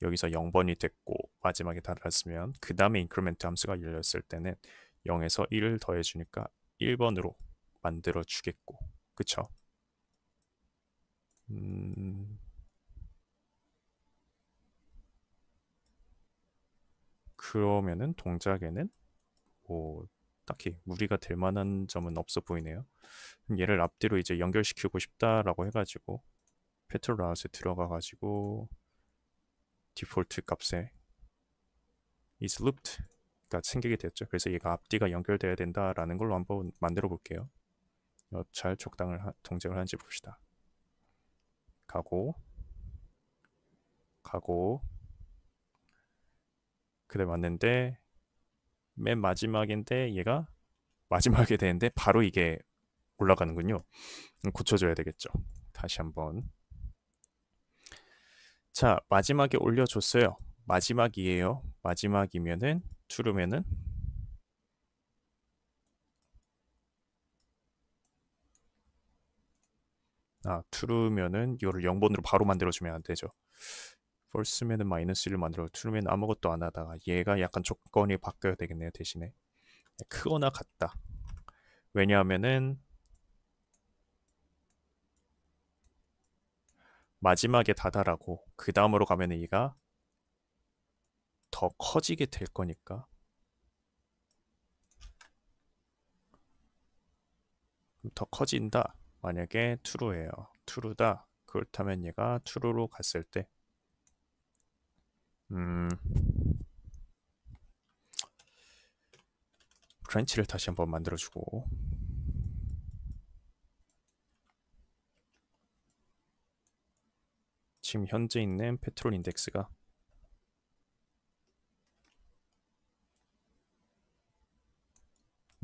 여기서 0번이 됐고 마지막에 달았으면 그 다음에 인크리멘트 함수가 열렸을 때는 0에서 1을 더해주니까 1번으로 만들어 주겠고 그쵸? 그러면은 동작에는 뭐 딱히 무리가 될 만한 점은 없어 보이네요. 얘를 앞뒤로 이제 연결시키고 싶다라고 해가지고 페트롤 라웃에 들어가가지고 디폴트 값에 is looped가 생기게 됐죠. 그래서 얘가 앞뒤가 연결돼야 된다라는 걸로 한번 만들어 볼게요. 잘 적당을 동작을 하는지 봅시다. 가고 그래 맞는데 맨 마지막인데 얘가 마지막에 되는데 바로 이게 올라가는군요. 고쳐줘야 되겠죠. 다시 한번 자 마지막에 올려줬어요. 마지막이에요. 마지막이면은 true면은 true면은 이거를 0번으로 바로 만들어주면 안 되죠. false면은 마이너스 1을 만들어 true면 아무것도 안 하다가 얘가 약간 조건이 바뀌어야 되겠네요. 대신에 크거나 같다. 왜냐하면은 마지막에 다다라고 그 다음으로 가면은 얘가 더 커지게 될 거니까 더 커진다. 만약에 true예요. true다. 그렇다면 얘가 true로 갔을 때 브랜치를 다시 한번 만들어주고 지금 현재 있는 페트롤 인덱스가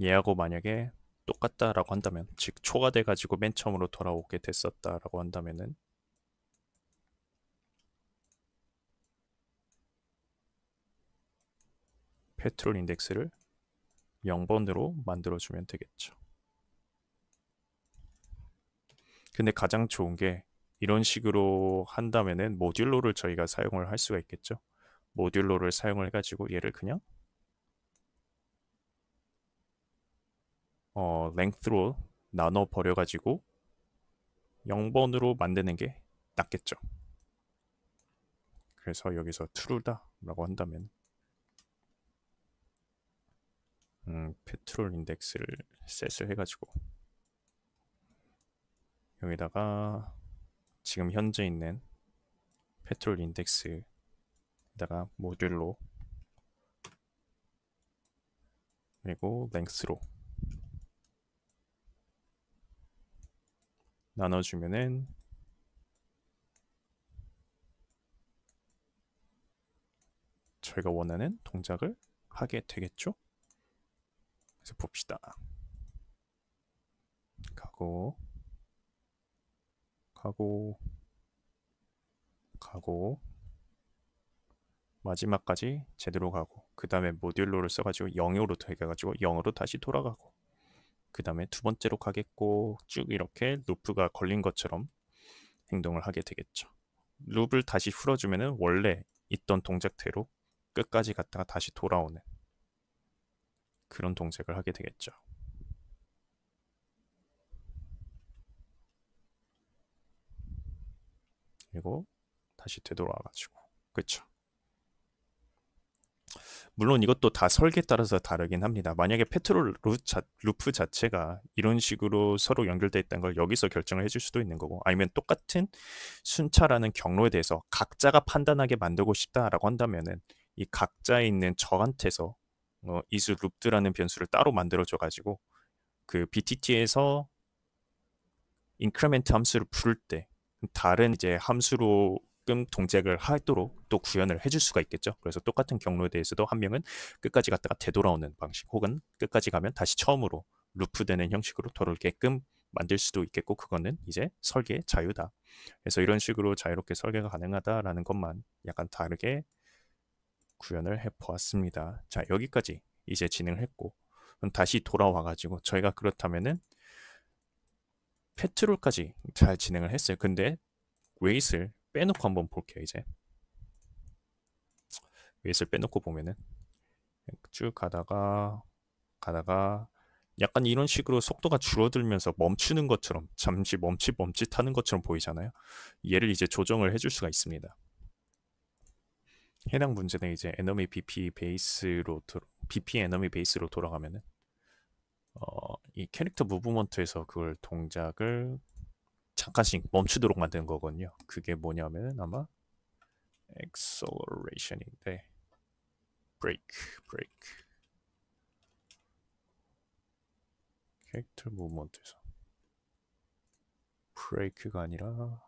얘하고 만약에 똑같다라고 한다면, 즉 초과돼가지고 맨 처음으로 돌아오게 됐었다라고 한다면은 페트롤 인덱스를 0번으로 만들어주면 되겠죠. 근데 가장 좋은 게 이런 식으로 한다면은 모듈로를 저희가 사용을 할 수가 있겠죠. 모듈로를 사용을 해가지고 얘를 그냥 length로 나눠 버려가지고 0번으로 만드는 게 낫겠죠. 그래서 여기서 true다라고 한다면 페트롤 인덱스를 셋을 해가지고 여기다가 지금 현재 있는 페트롤 인덱스에다가 모듈로 그리고 랭스로 나눠주면은 저희가 원하는 동작을 하게 되겠죠. 그래서 봅시다. 가고 가고 가고 마지막까지 제대로 가고 그 다음에 모듈로를 써가지고 0으로 해가지고 0으로 다시 돌아가고 그 다음에 두 번째로 가겠고 쭉 이렇게 루프가 걸린 것처럼 행동을 하게 되겠죠. 룹을 다시 풀어주면은 원래 있던 동작대로 끝까지 갔다가 다시 돌아오는 그런 동작을 하게 되겠죠. 그리고 다시 되돌아와가지고 그쵸. 물론 이것도 다 설계에 따라서 다르긴 합니다. 만약에 페트롤 루프 자체가 이런 식으로 서로 연결되어 있다는 걸 여기서 결정을 해줄 수도 있는 거고 아니면 똑같은 순차라는 경로에 대해서 각자가 판단하게 만들고 싶다라고 한다면은 이 각자에 있는 저한테서 이수 룹드라는 변수를 따로 만들어줘가지고 그 BTT에서 인크리멘트 함수를 부를 때 다른 이제 함수로 동작을 하도록 또 구현을 해줄 수가 있겠죠. 그래서 똑같은 경로에 대해서도 한 명은 끝까지 갔다가 되돌아오는 방식 혹은 끝까지 가면 다시 처음으로 루프되는 형식으로 돌아오게끔 만들 수도 있겠고 그거는 이제 설계의 자유다. 그래서 이런 식으로 자유롭게 설계가 가능하다라는 것만 약간 다르게 구현을 해보았습니다. 자 여기까지 이제 진행을 했고 그럼 다시 돌아와가지고 저희가 그렇다면은 페트롤까지 잘 진행을 했어요. 근데 웨이스를 빼놓고 한번 볼게요. 이제 웨이스를 빼놓고 보면은 쭉 가다가 약간 이런 식으로 속도가 줄어들면서 멈추는 것처럼 잠시 멈칫멈칫하는 것처럼 보이잖아요. 얘를 이제 조정을 해줄 수가 있습니다. 해당 문제는 이제 에너미 BP 에너미 베이스로 돌아가면은 이 캐릭터 무브먼트에서 그걸 동작을 잠깐씩 멈추도록 만드는 거거든요. 그게 뭐냐면은 아마 acceleration인데 break 캐릭터 무브먼트에서 break가 아니라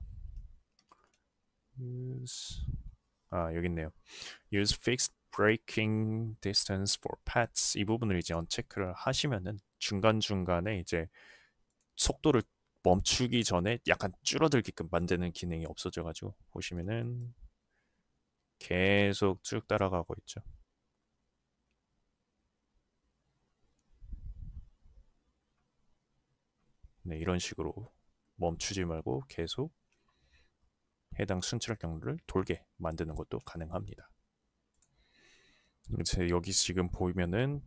여기 있네요. use fixed braking distance for pets 이 부분을 이제 언체크를 하시면은 중간중간에 이제 속도를 멈추기 전에 약간 줄어들게끔 만드는 기능이 없어져가지고 보시면은 계속 쭉 따라가고 있죠. 네, 이런 식으로 멈추지 말고 계속 해당 순찰 경로를 돌게 만드는 것도 가능합니다. 이제 여기 지금 보이면은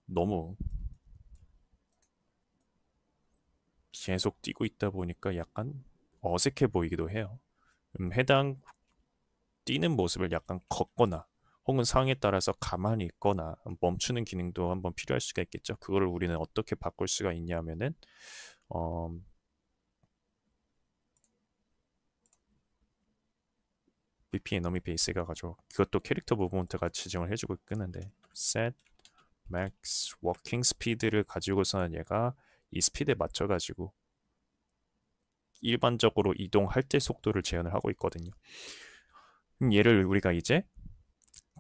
너무 계속 뛰고 있다 보니까 약간 어색해 보이기도 해요. 해당 뛰는 모습을 약간 걷거나 혹은 상황에 따라서 가만히 있거나 멈추는 기능도 한번 필요할 수가 있겠죠. 그거를 우리는 어떻게 바꿀 수가 있냐면은 어, BP 에너미 베이스가 가지고 그것도 캐릭터 무브먼트가 지정을 해주고 끄는데 set max walking speed를 가지고서는 얘가 이 스피드에 맞춰가지고 일반적으로 이동할 때 속도를 제한을 하고 있거든요. 얘를 우리가 이제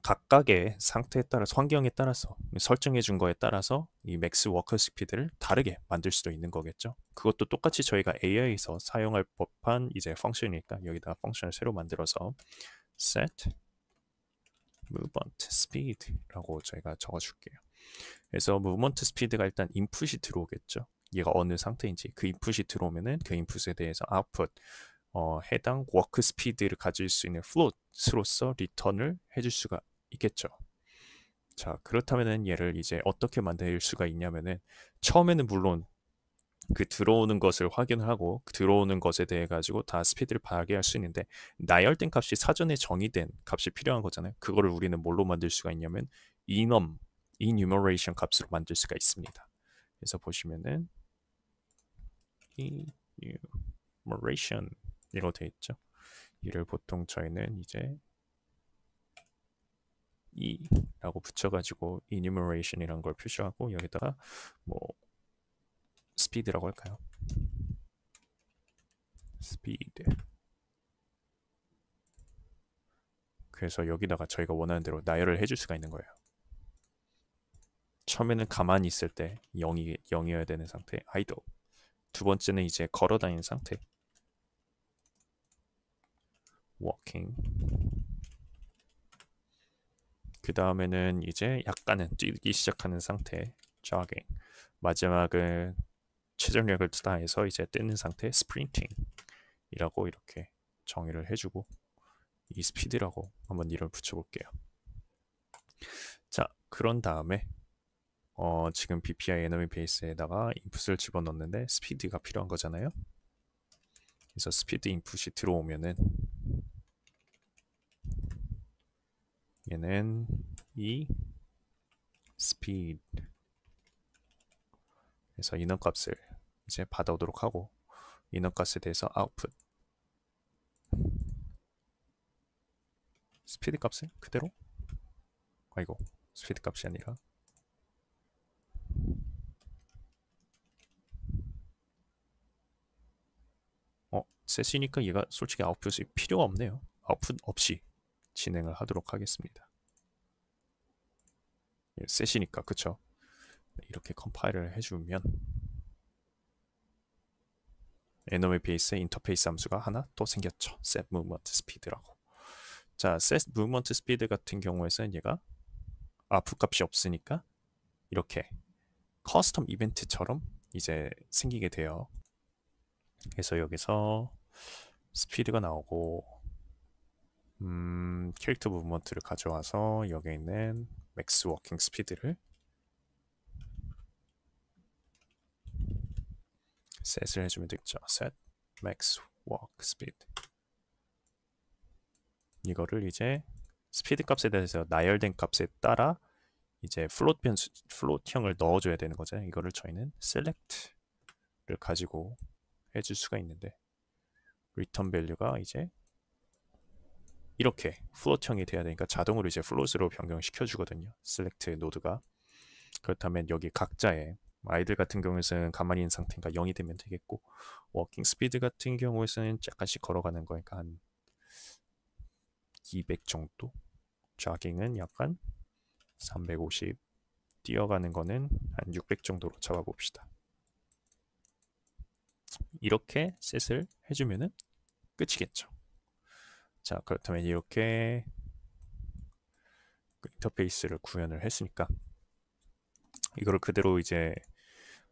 각각의 상태에 따라서 환경에 따라서 설정해 준 거에 따라서 이 맥스 워커 스피드를 다르게 만들 수도 있는 거겠죠. 그것도 똑같이 저희가 AI에서 사용할 법한 이제 펑션이니까 여기다가 펑션을 새로 만들어서 set movement speed라고 저희가 적어줄게요. 그래서 movement speed가 일단 인풋이 들어오겠죠. 얘가 어느 상태인지 그 인풋이 들어오면은 그 인풋에 대해서 output 해당 워크 스피드를 가질 수 있는 플롯으로서 리턴을 해줄 수가 있겠죠. 자, 그렇다면은 얘를 이제 어떻게 만들 수가 있냐면은 처음에는 물론 그 들어오는 것을 확인하고 그 들어오는 것에 대해 가지고 다 스피드를 발휘할 수 있는데 나열된 값이 사전에 정의된 값이 필요한 거잖아요. 그거를 우리는 뭘로 만들 수가 있냐면 enum, enumeration 값으로 만들 수가 있습니다. 그래서 보시면은 enumeration 이로 되어 있죠. 이를 보통 저희는 이제 e라고 붙여가지고 enumeration이라는 걸 표시하고 여기다가 뭐 speed라고 할까요? speed. 그래서 여기다가 저희가 원하는 대로 나열을 해줄 수가 있는 거예요. 처음에는 가만히 있을 때 0이어야 되는 상태, idle. 두 번째는 이제 걸어 다니는 상태, walking. 그 다음에는 이제 약간은 뛰기 시작하는 상태, jogging. 마지막은 최전력을 다해서 이제 뛰는 상태, sprinting이라고 이렇게 정의를 해주고 이 스피드라고 한번 이름을 붙여볼게요. 자, 그런 다음에 지금 BPI 에너미 베이스에다가 인풋을 집어넣는데 스피드가 필요한 거잖아요. 그래서 스피드 인풋이 들어오면은 얘는 이 스피드 그래서 인원값을 이제 받아오도록 하고 인원값에 대해서 아웃풋 스피드 값을 그대로 아이고 스피드 값이 아니라 셋이니까 얘가 솔직히 아웃풋이 필요가 없네요. 아웃풋 없이 진행을 하도록 하겠습니다. 셋이니까 그쵸? 이렇게 컴파일을 해주면 에너미 베이스의 인터페이스 함수가 하나 또 생겼죠. set movement speed라고. 자, set movement speed 같은 경우에서는 얘가 아웃풋 값이 없으니까 이렇게 커스텀 이벤트처럼 이제 생기게 돼요. 그래서 여기서 스피드가 나오고 캐릭터 무브먼트를 가져와서 여기 있는 맥스 워킹 스피드를 셋을 해주면 되겠죠. set max walk speed 이거를 이제 스피드 값에 대해서 나열된 값에 따라 이제 플롯형을 넣어줘야 되는 거죠. 이거를 저희는 select를 가지고 해줄 수가 있는데 return value가 이제 이렇게 플롯형이 돼야 되니까 자동으로 이제 플롯으로 변경시켜 주거든요. select 노드가. 그렇다면 여기 각자의 아이들 같은 경우에는 가만히 있는 상태니까 0이 되면 되겠고 워킹 스피드 같은 경우에는 약간씩 걸어가는 거니까 한 200 정도 조깅은 약간 350 뛰어가는 거는 한 600 정도로 잡아봅시다. 이렇게 셋을 해주면은 끝이겠죠. 자, 그렇다면 이렇게 인터페이스를 구현을 했으니까 이거를 그대로 이제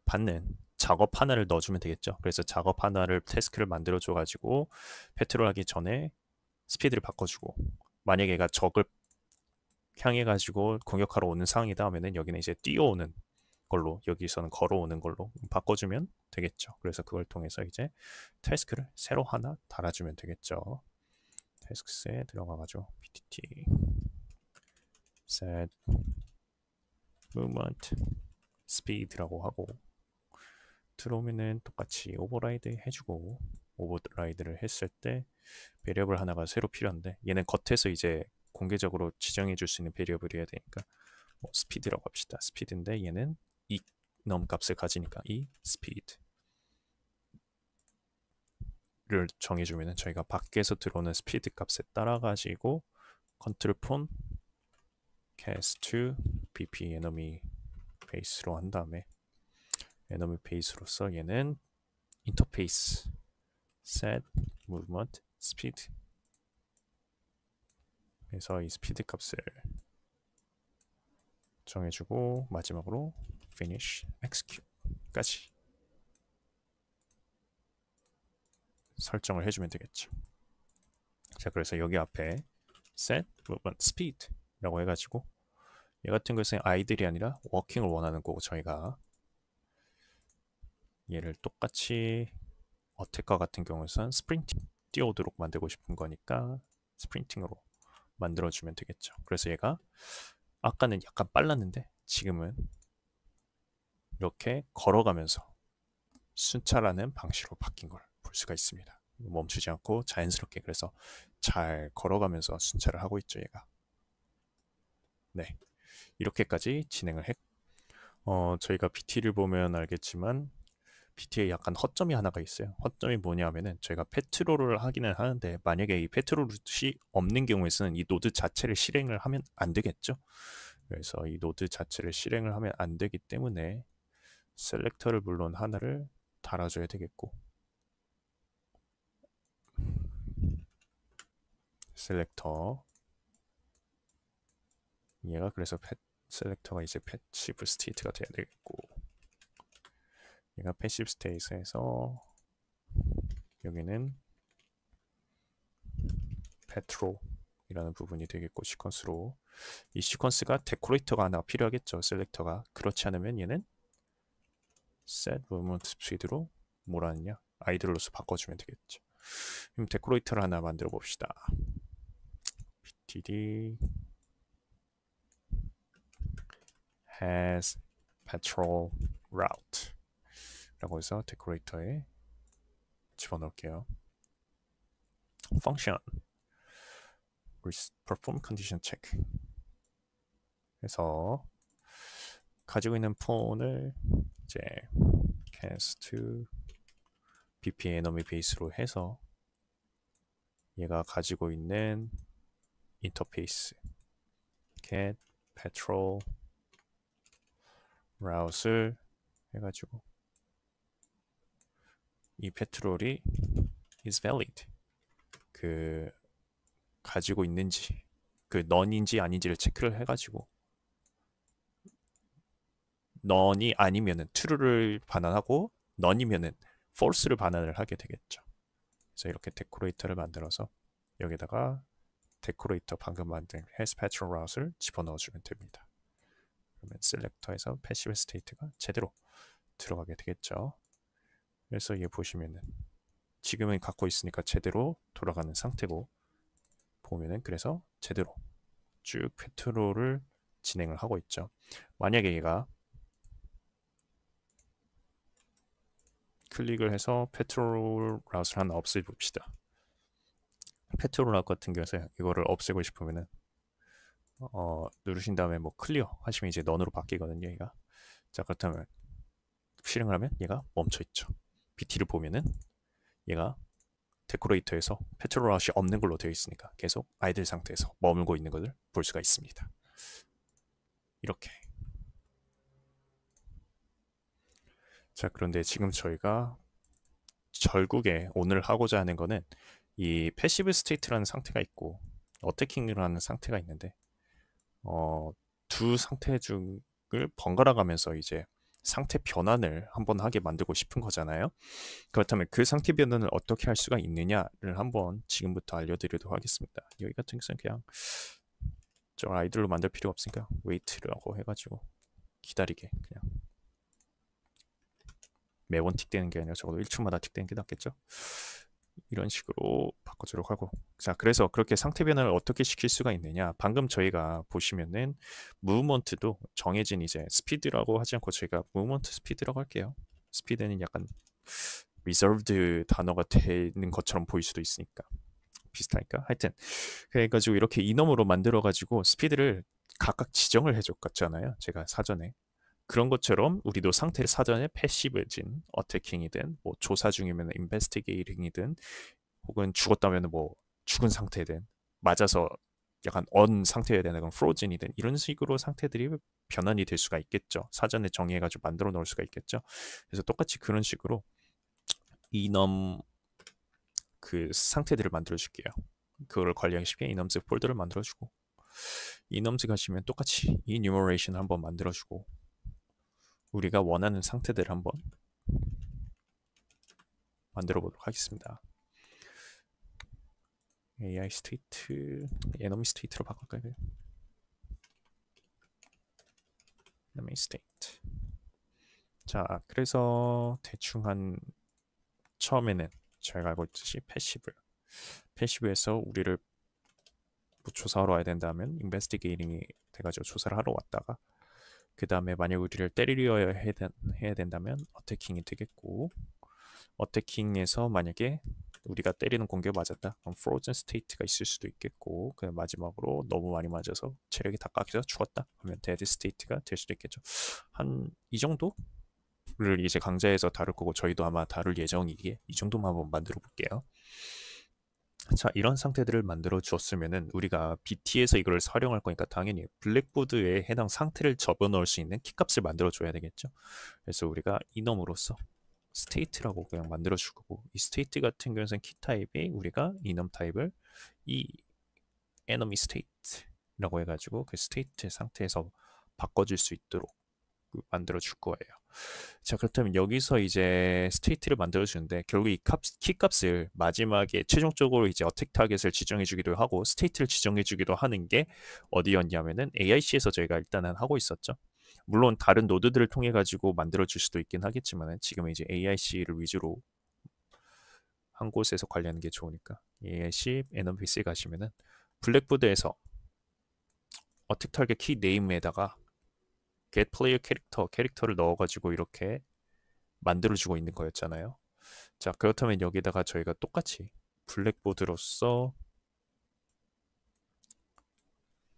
받는 작업 하나를 넣어주면 되겠죠. 그래서 작업 하나를 태스크를 만들어줘 가지고 페트롤 하기 전에 스피드를 바꿔주고, 만약에 얘가 적을 향해 가지고 공격하러 오는 상황이다 하면은 여기는 이제 뛰어오는 걸로, 여기서는 걸어오는 걸로 바꿔주면 되겠죠. 그래서 그걸 통해서 이제 태스크를 새로 하나 달아주면 되겠죠. 태스크에 들어가가지고 ptt set movement speed라고 하고, 들어오면은 똑같이 오버라이드 해주고, 오버라이드를 했을 때 베리어블 하나가 새로 필요한데, 얘는 겉에서 이제 공개적으로 지정해 줄 수 있는 베리어블이어야 되니까 뭐 스피드라고 합시다. 스피드인데 얘는 이 넘 값을 가지니까 이 스피드를 정해주면은 저희가 밖에서 들어오는 스피드 값에 따라 가지고 컨트롤 폰 cast to bp enemy 베이스로 한 다음에, enemy 베이스로서 얘는 인터페이스 set movement speed, 그래서 이 스피드 값을 정해주고 마지막으로 finish execute까지 설정을 해주면 되겠죠. 자, 그래서 여기 앞에 set movement speed 라고 해가지고, 얘 같은 것은 아이들이 아니라 워킹을 원하는 거고, 저희가 얘를 똑같이 어택과 같은 경우에는 스프린팅, 뛰어오도록 만들고 싶은 거니까 스프린팅으로 만들어주면 되겠죠. 그래서 얘가 아까는 약간 빨랐는데 지금은 이렇게 걸어가면서 순찰하는 방식으로 바뀐 걸 볼 수가 있습니다. 멈추지 않고 자연스럽게, 그래서 잘 걸어가면서 순찰을 하고 있죠, 얘가. 네, 이렇게까지 진행을 했. 저희가 BT를 보면 알겠지만 BT에 약간 허점이 하나가 있어요. 허점이 뭐냐면은 저희가 페트롤을 하기는 하는데, 만약에 이 페트롤이 없는 경우에는 이 노드 자체를 실행을 하면 안 되겠죠. 그래서 이 노드 자체를 실행을 하면 안 되기 때문에 셀렉터를 물론 하나를 달아줘야 되겠고, 셀렉터, 얘가 그래서 셀렉터가 이제 패시브 스테이트가 돼야 되겠고, 얘가 패시브 스테이트에서 여기는 페트롤이라는 부분이 되겠고, 시퀀스로 이 시퀀스가 데코레이터가 하나 필요하겠죠, 셀렉터가. 그렇지 않으면 얘는 set movement speed로 뭐라느냐, 아이들로서 바꿔주면 되겠죠. 그럼 데코레이터를 하나 만들어 봅시다. btd has patrol route 라고 해서 데코레이터에 집어넣을게요. function perform condition check 해서 가지고 있는 폰을 이제 cast bp enemy 베이스로 해서 얘가 가지고 있는 인터페이스 get patrol route를 해가지고 이 페트롤이 is valid, 그 가지고 있는지, 그 넌인지 아닌지를 체크를 해가지고 넌이 아니면은 true를 반환하고 넌이면은 false를 반환을 하게 되겠죠. 그래서 이렇게 데코레이터를 만들어서 여기다가 데코레이터 방금 만든 has patrol route를 집어넣어주면 됩니다. 그러면 셀렉터에서 패시브 스테이트가 제대로 들어가게 되겠죠. 그래서 얘 보시면은 지금은 갖고 있으니까 제대로 돌아가는 상태고, 보면은 그래서 제대로 쭉 페트롤을 진행을 하고 있죠. 만약에 얘가 클릭을 해서 페트롤 라우스를 하나 없애 봅시다. 페트롤 라우스 같은 경우에 이거를 없애고 싶으면은 누르신 다음에 뭐 클리어 하시면 이제 넌으로 바뀌거든요, 얘가. 자, 그렇다면 실행을 하면 얘가 멈춰 있죠. BT를 보면은 얘가 데코레이터에서 페트롤 라우스이 없는 걸로 되어 있으니까 계속 아이들 상태에서 머물고 있는 것을 볼 수가 있습니다. 이렇게. 자, 그런데 지금 저희가 결국에 오늘 하고자 하는 거는 이 패시브 스테이트라는 상태가 있고 어태킹이라는 상태가 있는데, 두 상태 중을 번갈아 가면서 이제 상태 변환을 한번 하게 만들고 싶은 거잖아요. 그렇다면 그 상태 변환을 어떻게 할 수가 있느냐를 한번 지금부터 알려드리도록 하겠습니다. 여기 같은 경우는 그냥 저 아이들로 만들 필요가 없으니까 웨이트라고 해가지고 기다리게 그냥 매번 틱되는 게 아니라 적어도 1초마다 틱되는 게 낫겠죠. 이런 식으로 바꿔주도록 하고, 자, 그래서 그렇게 상태 변화를 어떻게 시킬 수가 있느냐. 방금 저희가 보시면은 무브먼트도 정해진 이제 스피드라고 하지 않고 저희가 무브먼트 스피드라고 할게요. 스피드는 약간 리저브드 단어가 되는 것처럼 보일 수도 있으니까 비슷하니까 하여튼 그래가지고 이렇게 이넘으로 만들어가지고 스피드를 각각 지정을 해줬잖아요. 제가 사전에 그런 것처럼 우리도 상태를 사전에 패시브진 어태킹이든 뭐 조사 중이면 인베스티게이팅이든 혹은 죽었다면 뭐 죽은 상태든 맞아서 약간 언 상태여야 되는 건 프로즌이든 이런 식으로 상태들이 변환이 될 수가 있겠죠. 사전에 정의해가지고 만들어 놓을 수가 있겠죠. 그래서 똑같이 그런 식으로 이넘 그 상태들을 만들어 줄게요. 그거를 관리하기 쉽게 이넘즈 폴더를 만들어 주고 이넘즈 가시면 똑같이 이뉴머레이션을 한번 만들어 주고 우리가 원하는 상태들을 한번 만들어 보도록 하겠습니다. AI 스테이트, 에너미 스테이트로 바꿀까요? 에너미 스테이트. 자, 그래서 대충 한 처음에는 저희가 알고 있듯이 패시브에서 우리를 뭐 조사하러 와야 된다면 인베스티게이팅이 돼가지고 조사를 하러 왔다가 그 다음에 만약 우리를 때리려 해야 된다면 어태킹이 되겠고 어태킹에서 만약에 우리가 때리는 공격이 맞았다 그럼 프로즌 스테이트가 있을 수도 있겠고 그 마지막으로 너무 많이 맞아서 체력이 다 깎여서 죽었다 하면 데드 스테이트가 될 수도 있겠죠. 한 이 정도를 이제 강좌에서 다룰 거고 저희도 아마 다룰 예정이기에 이 정도만 한번 만들어 볼게요. 자, 이런 상태들을 만들어 주었으면은 우리가 BT에서 이걸 활용할 거니까 당연히 블랙보드에 해당 상태를 접어 넣을 수 있는 키값을 만들어 줘야 되겠죠. 그래서 우리가 이넘으로써 스테이트라고 그냥 만들어 줄 거고 이 스테이트 같은 경우는 키 타입이 우리가 이넘 타입을 이 enemy state라고 해가지고 그 스테이트 상태에서 바꿔줄 수 있도록 만들어 줄 거예요. 자, 그렇다면 여기서 이제 스테이트를 만들어 주는데 결국 이 키 값을 마지막에 최종적으로 이제 어택 타겟을 지정해 주기도 하고 스테이트를 지정해 주기도 하는 게 어디였냐면은 AIC에서 저희가 일단은 하고 있었죠. 물론 다른 노드들을 통해 가지고 만들어 줄 수도 있긴 하겠지만 지금 이제 AIC를 위주로 한 곳에서 관리하는 게 좋으니까 AIC NPC에 가시면은 블랙보드에서 어택 타겟 키 네임에다가 get player 캐릭터를 넣어가지고 이렇게 만들어주고 있는 거였잖아요. 자, 그렇다면 여기다가 저희가 똑같이 블랙보드로서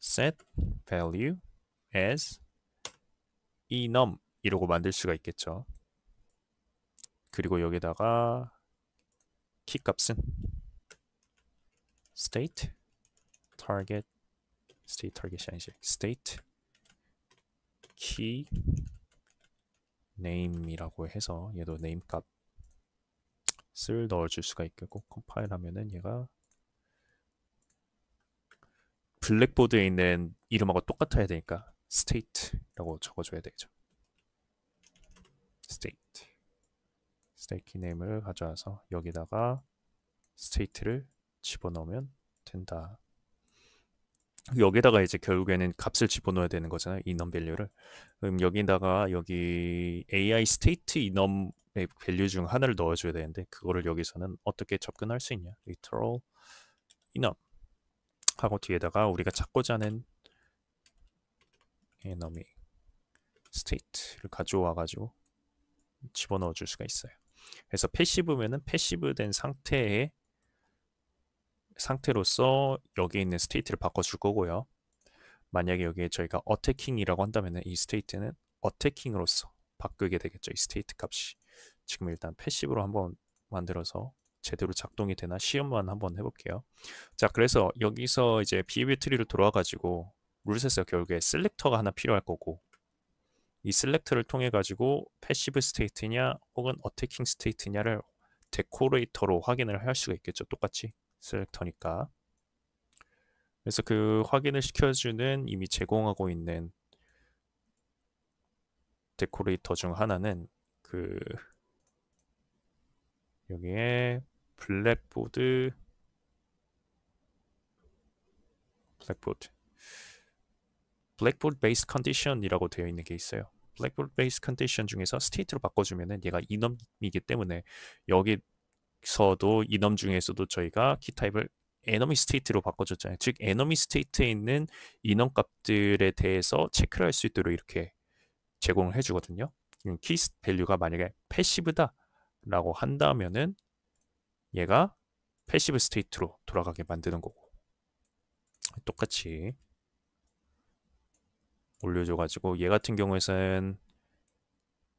set value as enum 이러고 만들 수가 있겠죠. 그리고 여기다가 키 값은 state target이 아니지 state key name이라고 해서 얘도 name 값을 넣어줄 수가 있겠고 컴파일 하면은 얘가 블랙보드에 있는 이름하고 똑같아야 되니까 state라고 적어줘야 되죠. state key name을 가져와서 여기다가 state를 집어넣으면 된다. 여기다가 이제 결국에는 값을 집어넣어야 되는 거잖아요. enum 밸류를. 그럼 여기다가 여기 AI state enum의 밸류 중 하나를 넣어줘야 되는데 그거를 여기서는 어떻게 접근할 수 있냐? literal enum 하고 뒤에다가 우리가 찾고자 하는 enum이 state를 가져와 가지고 집어넣어 줄 수가 있어요. 그래서 패시브면은 패시브된 상태로서 여기 있는 스테이트를 바꿔줄 거고요. 만약에 여기에 저희가 어태킹이라고 한다면 이 스테이트는 어태킹으로서 바꾸게 되겠죠. 이 스테이트 값이. 지금 일단 패시브로 한번 만들어서 제대로 작동이 되나 시험만 한번 해볼게요. 자, 그래서 여기서 이제 비헤비어 트리를 돌아가지고 룰셋에서 결국에 셀렉터가 하나 필요할 거고 이 셀렉터를 통해 가지고 패시브 스테이트냐 혹은 어태킹 스테이트냐를 데코레이터로 확인을 할 수가 있겠죠. 똑같이 셀렉터니까. 그래서 그 확인을 시켜주는 이미 제공하고 있는 데코레이터 중 하나는 여기에 블랙보드 베이스 컨디션이라고 되어 있는 게 있어요. 블랙보드 베이스 컨디션 중에서 스테이트로 바꿔주면은 얘가 이넘이기 때문에 여기서도 이넘 중에서도 저희가 키 타입을 에너미 스테이트로 바꿔줬잖아요. 즉 에너미 스테이트에 있는 이넘 값들에 대해서 체크를 할 수 있도록 이렇게 제공을 해주거든요. 키 밸류가 만약에 패시브다라고 한다면은 얘가 패시브 스테이트로 돌아가게 만드는 거고, 똑같이 올려줘가지고 얘 같은 경우에는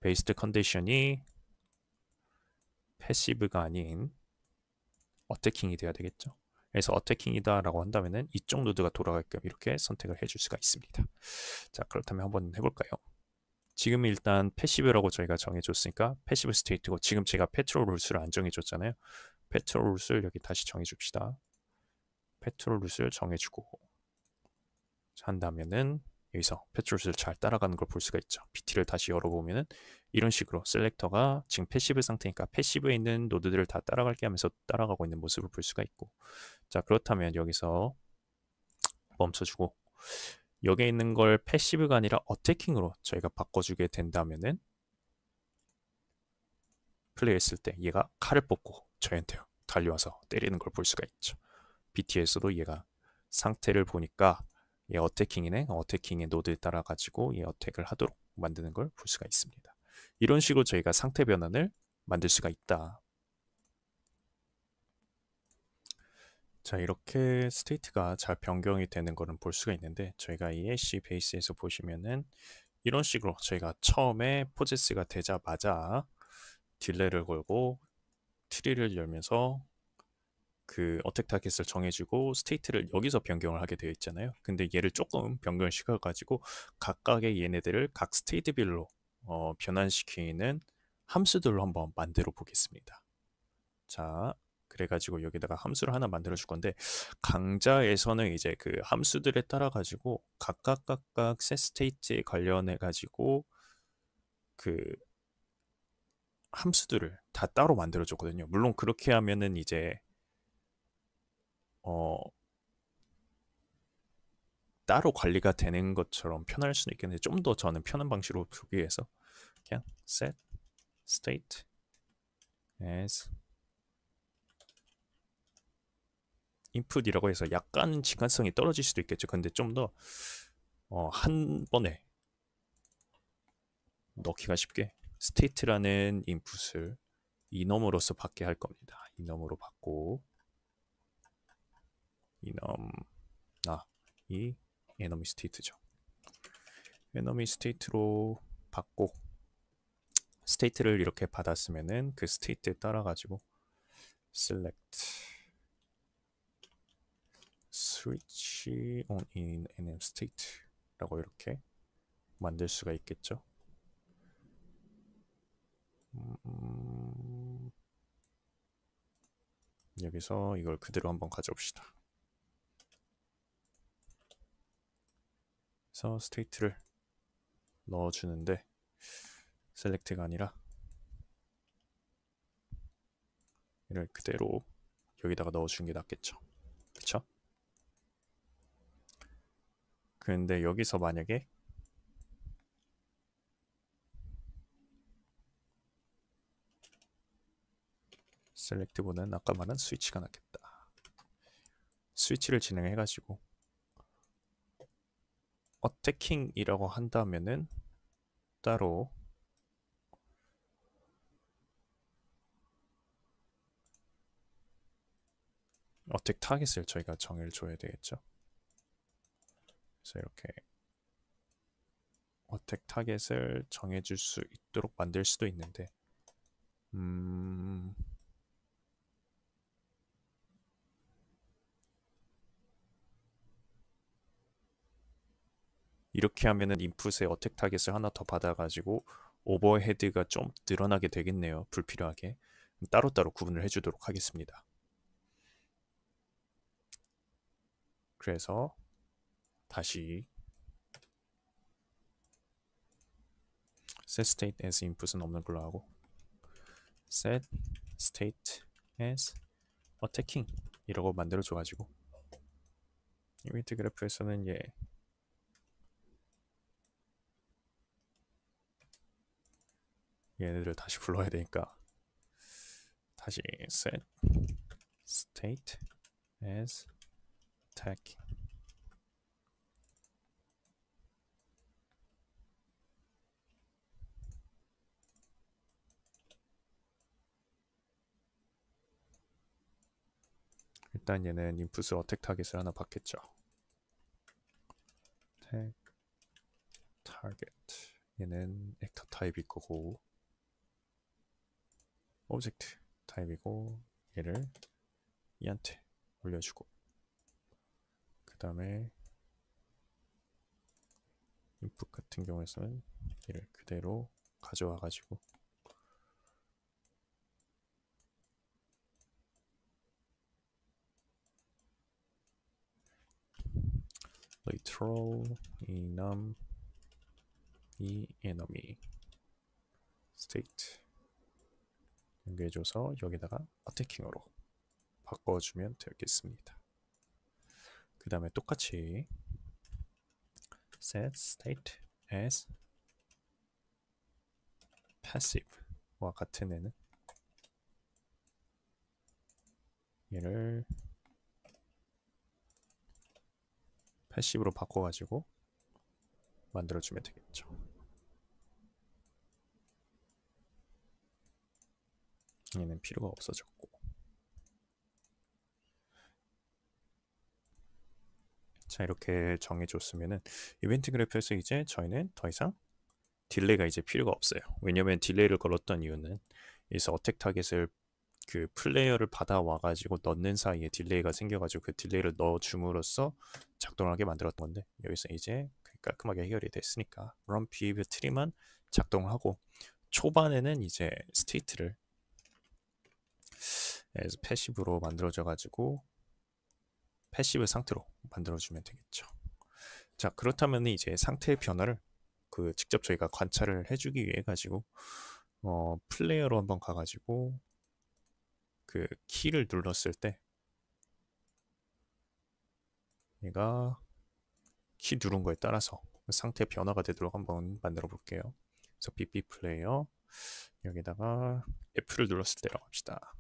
베이스드 컨디션이 패시브가 아닌 어태킹이 돼야 되겠죠. 그래서 어태킹이다 라고 한다면은 이쪽 노드가 돌아가게끔 이렇게 선택을 해줄 수가 있습니다. 자, 그렇다면 한번 해볼까요? 지금 일단 패시브라고 저희가 정해줬으니까 패시브 스테이트고, 지금 제가 페트롤 룰스를 안 정해줬잖아요. 페트롤 룰스를 여기 다시 정해줍시다. 페트롤 룰스를 정해주고 한다면은 여기서 페트롤 룰스를 잘 따라가는 걸 볼 수가 있죠. PT를 다시 열어보면은 이런 식으로 셀렉터가 지금 패시브 상태니까 패시브에 있는 노드들을 다 따라갈게 하면서 따라가고 있는 모습을 볼 수가 있고, 자, 그렇다면 여기서 멈춰주고 여기에 있는 걸 패시브가 아니라 어태킹으로 저희가 바꿔주게 된다면은 플레이했을 때 얘가 칼을 뽑고 저희한테 달려와서 때리는 걸 볼 수가 있죠. BT에서도 얘가 상태를 보니까 얘 어태킹이네, 어태킹의 노드에 따라 가지고 얘 어택을 하도록 만드는 걸 볼 수가 있습니다. 이런 식으로 저희가 상태 변환을 만들 수가 있다. 자, 이렇게 스테이트가 잘 변경이 되는 거는 볼 수가 있는데, 저희가 이 애쉬 베이스에서 보시면은 이런 식으로 저희가 처음에 포제스가 되자마자 딜레이를 걸고 트리를 열면서 그 어택 타겟을 정해주고 스테이트를 여기서 변경을 하게 되어 있잖아요. 근데 얘를 조금 변경을 시켜가지고 각각의 얘네들을 각 스테이트별로 변환시키는 함수들로 한번 만들어 보겠습니다. 자, 그래가지고 여기다가 함수를 하나 만들어 줄 건데, 강좌에서는 이제 그 함수들에 따라 가지고 각각 셋 스테이트에 관련해 가지고 그 함수들을 다 따로 만들어 줬거든요. 물론 그렇게 하면은 이제 따로 관리가 되는 것처럼 편할 수는 있겠는데, 좀 더 저는 편한 방식으로 보기 위해서 그냥 set state as input이라고 해서 약간 직관성이 떨어질 수도 있겠죠. 근데 좀 더 한 번에 넣기가 쉽게 state라는 인풋을 enum으로서 받게 할 겁니다. enum으로 받고 enum 이 enum state죠. enum state로 받고 state를 이렇게 받았으면은 그 state에 따라 가지고 select switch on in enum state라고 이렇게 만들 수가 있겠죠. 여기서 이걸 그대로 한번 가져옵시다. 그래서 스테이트를 넣어주는데 셀렉트가 아니라 이를 그대로 여기다가 넣어주는 게 낫겠죠. 그쵸? 근데 여기서 만약에 셀렉트보다는 아까 말한 스위치가 낫겠다. 스위치를 진행해가지고 어태킹이라고 한다면은 따로 어택 타겟을 저희가 정해줘야 되겠죠. 그래서 이렇게 어택 타겟을 정해줄 수 있도록 만들 수도 있는데, 이렇게 하면은 인풋에 어택 타겟을 하나 더 받아가지고 오버헤드가 좀 늘어나게 되겠네요. 불필요하게. 따로따로 구분을 해주도록 하겠습니다. 그래서 다시 set state as input은 없는 걸로 하고 set state as attacking 이라고 만들어줘가지고 이벤트 그래프에서는 얘네들을 다시 불러야 되니까 다시 set state as attacking 일단 얘는 인풋을 어택 타겟을 하나 받겠죠. tag target 얘는 액터 타입일 거고 오브젝트 타입이고 얘를 얘한테 올려주고 그 다음에 인풋 같은 경우에서는 얘를 그대로 가져와 가지고 literal enum 이 enemy state 연결해줘서 여기다가 어태킹으로 바꿔주면 되겠습니다. 그 다음에 똑같이 set state as passive와 같은 애는 얘를 패시브로 바꿔가지고 만들어주면 되겠죠. 얘는 필요가 없어졌고 자 이렇게 정해줬으면은 이벤트 그래프에서 이제 저희는 더 이상 딜레이가 이제 필요가 없어요. 왜냐면 딜레이를 걸었던 이유는 여기서 어택 타겟을 그 플레이어를 받아와 가지고 넣는 사이에 딜레이가 생겨가지고 그 딜레이를 넣어줌으로써 작동하게 만들었던 건데 여기서 이제 깔끔하게 해결이 됐으니까 run behavior tree만 작동을 하고 초반에는 이제 스테이트를 as 패시브로 만들어져 가지고 패시브 상태로 만들어주면 되겠죠. 자 그렇다면 이제 상태의 변화를 그 직접 저희가 관찰을 해주기 위해 가지고 플레이어로 한번 가가지고 그 키를 눌렀을 때 얘가 키 누른 거에 따라서 상태 변화가 되도록 한번 만들어 볼게요. 그래서 bb 플레이어 여기다가 F를 눌렀을 때라고 합시다.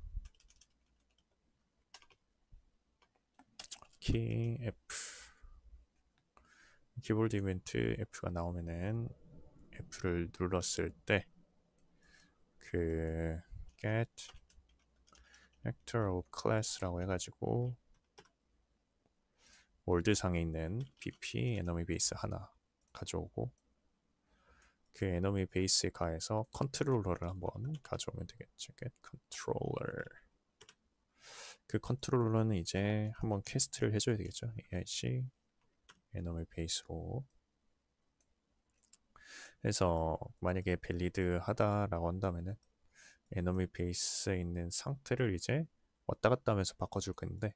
키 F 키보드 이벤트 F가 나오면은 F를 눌렀을 때 그 get actor of class라고 해가지고 월드상에 있는 bp enemy base 하나 가져오고 그 enemy base에 가해서 컨트롤러를 한번 가져오면 되겠죠. get controller 그 컨트롤러는 이제 한번 캐스트를 해줘야 되겠죠. AIC enemy base로 해서 만약에 밸리드 하다라고 한다면은 enemy base에 있는 상태를 이제 왔다 갔다 하면서 바꿔줄 건데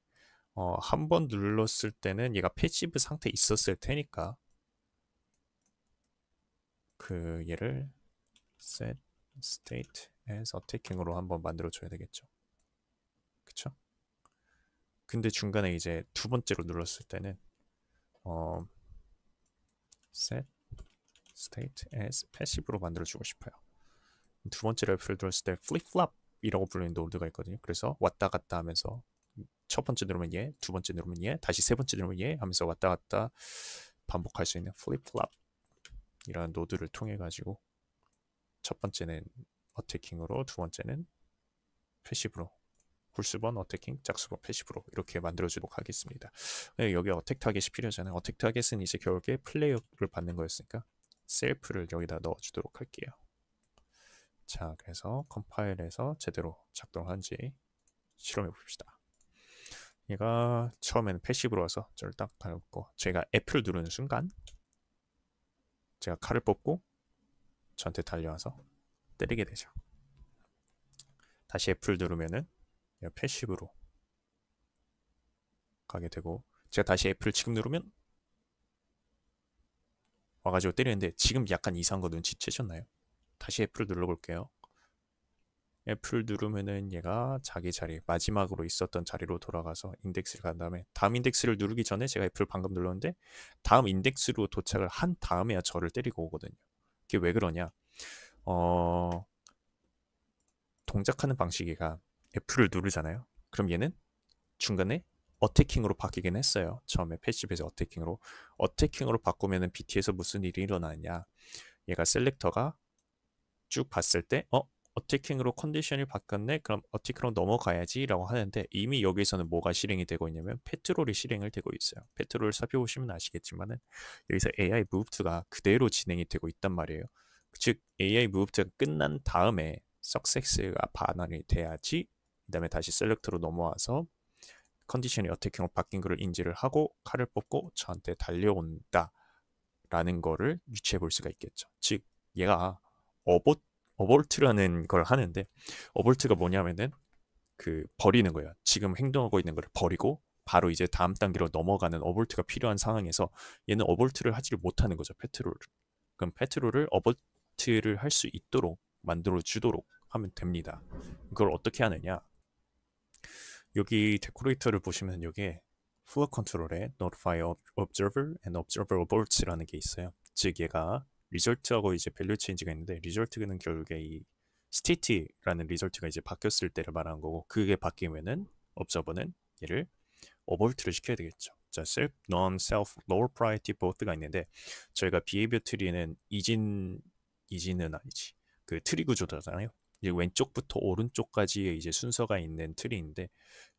한 번 눌렀을 때는 얘가 패시브 상태에 있었을 테니까 그 얘를 set state as attacking으로 한번 만들어 줘야 되겠죠. 그쵸? 근데 중간에 이제 두 번째로 눌렀을 때는 set state as passive로 만들어 주고 싶어요. 두 번째 레프를 들었을 때 flip-flop 이라고 불리는 노드가 있거든요. 그래서 왔다 갔다 하면서 첫 번째 누르면 얘, 두 번째 누르면 얘, 다시 세 번째 누르면 얘 하면서 왔다 갔다 반복할 수 있는 flip-flop 이라는 노드를 통해 가지고 첫 번째는 어태킹으로 두 번째는 패시브로 홀수번 어태킹 짝수번 패시브로 이렇게 만들어주도록 하겠습니다. 네, 여기 어택 타겟이 필요하잖아요. 어택 타겟은 이제 결국에 플레이어를 받는 거였으니까 셀프를 여기다 넣어주도록 할게요. 자 그래서 컴파일해서 제대로 작동하는지 실험해 봅시다. 얘가 처음에는 패시브로 와서 저를 딱 가놓고 제가 F를 누르는 순간 제가 칼을 뽑고 저한테 달려와서 때리게 되죠. 다시 F를 누르면은 패시브로 가게 되고 제가 다시 F를 지금 누르면 와가지고 때리는데 지금 약간 이상한 거 눈치채셨나요? 다시 F를 눌러볼게요. F를 누르면은 얘가 자기 자리, 마지막으로 있었던 자리로 돌아가서 인덱스를 간 다음에 다음 인덱스를 누르기 전에 제가 F를 방금 눌렀는데 다음 인덱스로 도착을 한 다음에야 저를 때리고 오거든요. 이게 왜 그러냐? 어, 동작하는 방식이가 F를 누르잖아요. 그럼 얘는 중간에 어태킹으로 바뀌긴 했어요. 처음에 패시브에서 어태킹으로 바꾸면은 BT에서 무슨 일이 일어나냐? 얘가 셀렉터가 쭉 봤을 때 어태킹으로 컨디션이 바뀌었네. 그럼 어태킹으로 넘어가야지라고 하는데 이미 여기서는 뭐가 실행이 되고 있냐면 페트롤이 실행을 되고 있어요. 페트롤 살펴보시면 아시겠지만은 여기서 AI 무브트가 그대로 진행이 되고 있단 말이에요. 즉 AI 무브트가 끝난 다음에 석세스가 반환이 돼야지 그다음에 다시 셀렉터로 넘어와서 컨디션이 어태킹으로 바뀐 것을 인지를 하고 칼을 뽑고 저한테 달려온다 라는 거를 유추해 볼 수가 있겠죠. 즉 얘가 어보, 어볼트라는 걸 하는데 어볼트가 뭐냐면은 그 버리는 거예요. 지금 행동하고 있는 걸 버리고 바로 이제 다음 단계로 넘어가는 어볼트가 필요한 상황에서 얘는 어볼트를 하지를 못하는 거죠. 페트롤을. 그럼 페트롤을 어볼트를 할 수 있도록 만들어 주도록 하면 됩니다. 그걸 어떻게 하느냐? 여기 데코레이터를 보시면 여기에 플로 컨트롤에 Notify Observer and Observer Aborts라는 게 있어요. 즉 얘가 리절트하고 이제 밸류 체인지가 있는데 리절트는 결국에 이 state라는 리절트가 이제 바뀌었을 때를 말하는 거고 그게 바뀌면은 observer는 얘를 abort를 시켜야 되겠죠. 자, self, non-self, lower priority both가 있는데 저희가 behavior tree는 이진은 아니지. 그 트리 구조잖아요. 이제 왼쪽부터 오른쪽까지의 이제 순서가 있는 트리인데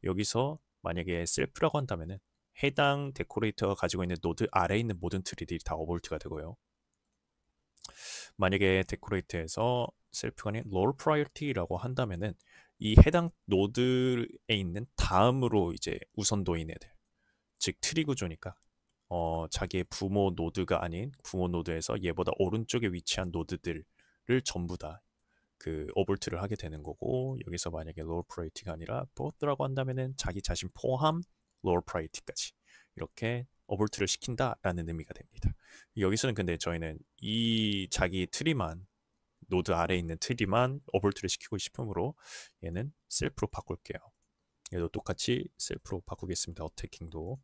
여기서 만약에 셀프라고 한다면은 해당 데코레이터가 가지고 있는 노드 아래에 있는 모든 트리들이 다 어볼트가 되고요. 만약에 데코레이터에서 셀프가 아닌 lower priority라고 한다면은 이 해당 노드에 있는 다음으로 이제 우선도인 애들, 즉 트리 구조니까 자기의 부모 노드가 아닌 부모 노드에서 얘보다 오른쪽에 위치한 노드들을 전부 다 그 어볼트를 하게 되는 거고 여기서 만약에 lower priority가 아니라 both라고 한다면은 자기 자신 포함 lower priority까지 이렇게 어볼트를 시킨다라는 의미가 됩니다. 여기서는 근데 저희는 이 자기 트리만 노드 아래에 있는 트리만 어볼트를 시키고 싶으므로 얘는 셀프로 바꿀게요. 얘도 똑같이 셀프로 바꾸겠습니다. 어태킹도.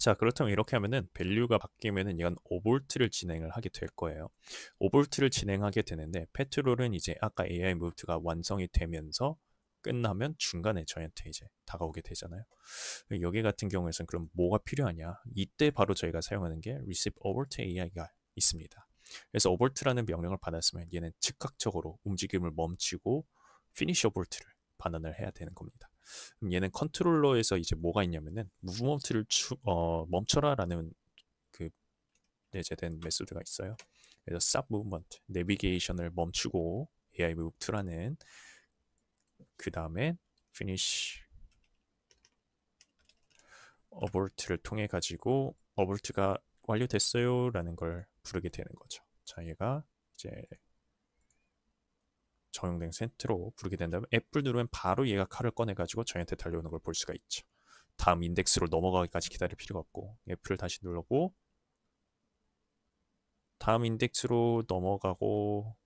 자, 그렇다면 이렇게 하면은 밸류가 바뀌면은 이건 5볼트를 진행을 하게 될 거예요. 5볼트를 진행하게 되는데 페트롤은 이제 아까 AI 무브트가 완성이 되면서 끝나면 중간에 저희한테 이제 다가오게 되잖아요. 여기 같은 경우에는 그럼 뭐가 필요하냐? 이때 바로 저희가 사용하는 게 receive abort AI가 있습니다. 그래서 abort라는 명령을 받았으면 얘는 즉각적으로 움직임을 멈추고 finish abort를 반환을 해야 되는 겁니다. 그럼 얘는 컨트롤러에서 이제 뭐가 있냐면은 무브먼트를 멈춰라라는 그 내재된 메소드가 있어요. 그래서 stop movement, 내비게이션을 멈추고 AI move to라는 그 다음에 finish abort를 통해 가지고 abort가 완료됐어요라는 걸 부르게 되는 거죠. 자, 얘가 이제 적용된 센트로 부르게 된다면 F를 누르면 바로 얘가 칼을 꺼내가지고 저희한테 달려오는 걸 볼 수가 있죠. 다음 인덱스로 넘어가기까지 기다릴 필요가 없고 F를 다시 누르고 다음 인덱스로 넘어가고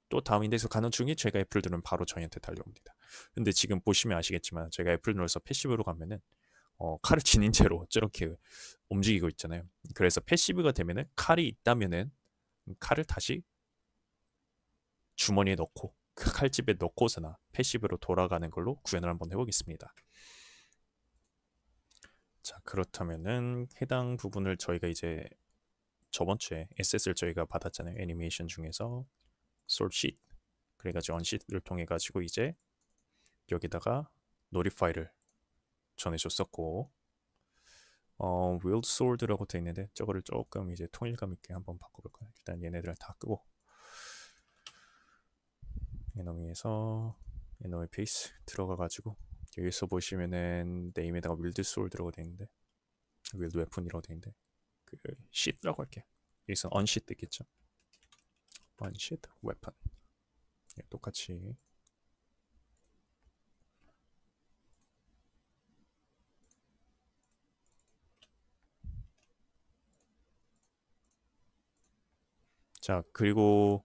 또 다음 인덱스로 가는 중에 제가 F를 누르면 바로 저희한테 달려옵니다. 근데 지금 보시면 아시겠지만 제가 F를 눌러서 패시브로 가면은 칼을 지닌 채로 저렇게 움직이고 있잖아요. 그래서 패시브가 되면은 칼이 있다면은 칼을 다시 주머니에 넣고 그 칼집에 넣고서나 패시브로 돌아가는 걸로 구현을 한번 해보겠습니다. 자, 그렇다면은 해당 부분을 저희가 이제 저번 주에 SS를 저희가 받았잖아요. 애니메이션 중에서 sort sheet 그래가지고 onSheet를 통해 가지고 이제 여기다가 notify를 전해줬었고 will sort라고 돼 있는데 저거를 조금 이제 통일감 있게 한번 바꿔볼까요? 일단 얘네들을 다 끄고 에너미에서 에너미 페이스 들어가 가지고 여기서 보시면은 네임에다가 wil드 sort라고 돼 있는데 wil드 웨폰이라고 돼 있는데 그 sheet라고 할게요. 여기서 unsheet 있겠죠? unsheet weapon 똑같이 자, 그리고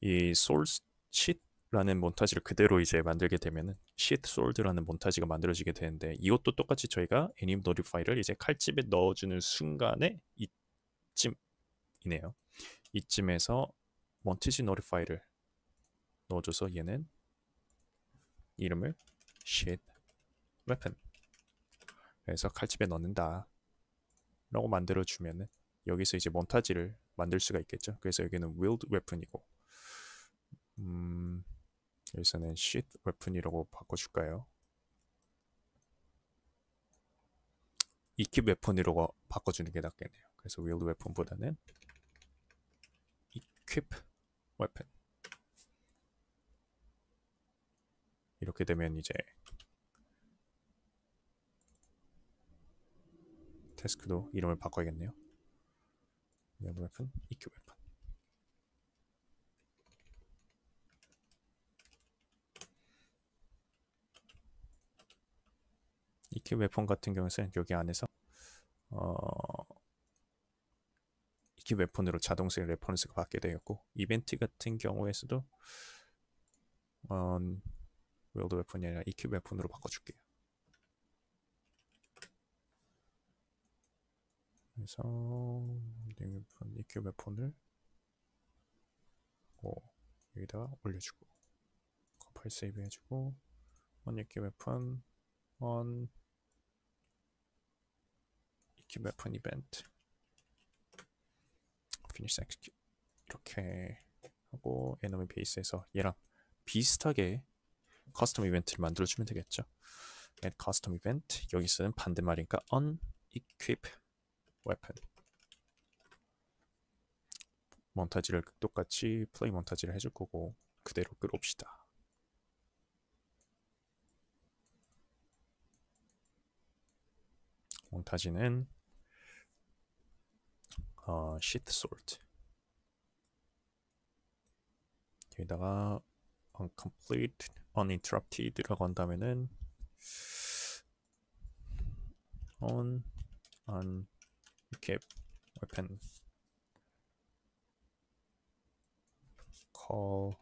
이 source sheet라는 몬타지를 그대로 이제 만들게 되면은 sheet sort라는 몬타지가 만들어지게 되는데 이것도 똑같이 저희가 anim notify를 이제 칼집에 넣어주는 순간에 이쯤이네요. 이쯤에서 몬티지 notify를 넣어줘서 얘는 이름을 sheet weapon 그래서 칼집에 넣는다 라고 만들어주면은 여기서 이제 몬타지를 만들 수가 있겠죠. 그래서 여기는 wheeled weapon이고 여기서는 sheet weapon이라고 바꿔줄까요? equip weapon이라고 바꿔주는 게 낫겠네요. 그래서 wheeled weapon보다는 equip weapon 이렇게 되면 이제 태스크도 이름을 바꿔야겠네요. wheeled weapon, equip weapon equip weapon 같은 경우는 여기 안에서 equip weapon으로 자동스레 레퍼런스가 받게 되었고 이벤트 같은 경우에서도 wheeled weapon이 아니라 equip weapon으로 바꿔줄게요. 그래서 equip weapon을 여기다가 올려주고 컴파일 세이브 해주고 on equip weapon on equip weapon event finish execute 이렇게 하고 enemy base에서 얘랑 비슷하게 커스텀 이벤트를 만들어주면 되겠죠. add custom event 여기서는 반대말이니까 on equip weapon 몬타지를 똑같이 플레이 몬타지를 해줄 거고 그대로 끌어옵시다. 몬타지는 sheet sort 여기다가 complete uninterrupted라고 한다면은 on equip weapon call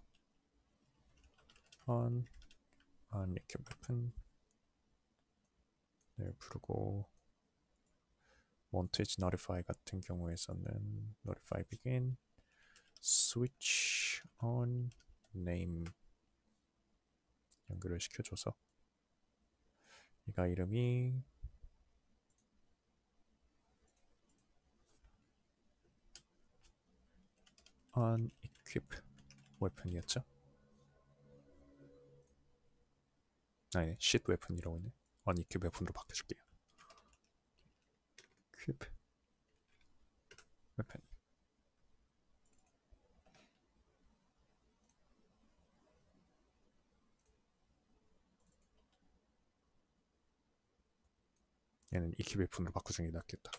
on equip weapon 네, 부르고 montage notify 같은 경우에서는 notify begin switch on name 연결을 시켜줘서 얘가 이름이 unequip weapon이었죠? 아니, sheet weapon이라고 했네. unequip weapon으로 바꿔줄게요. equip weapon 얘는 equip weapon으로 바꿔주는 게 낫겠다.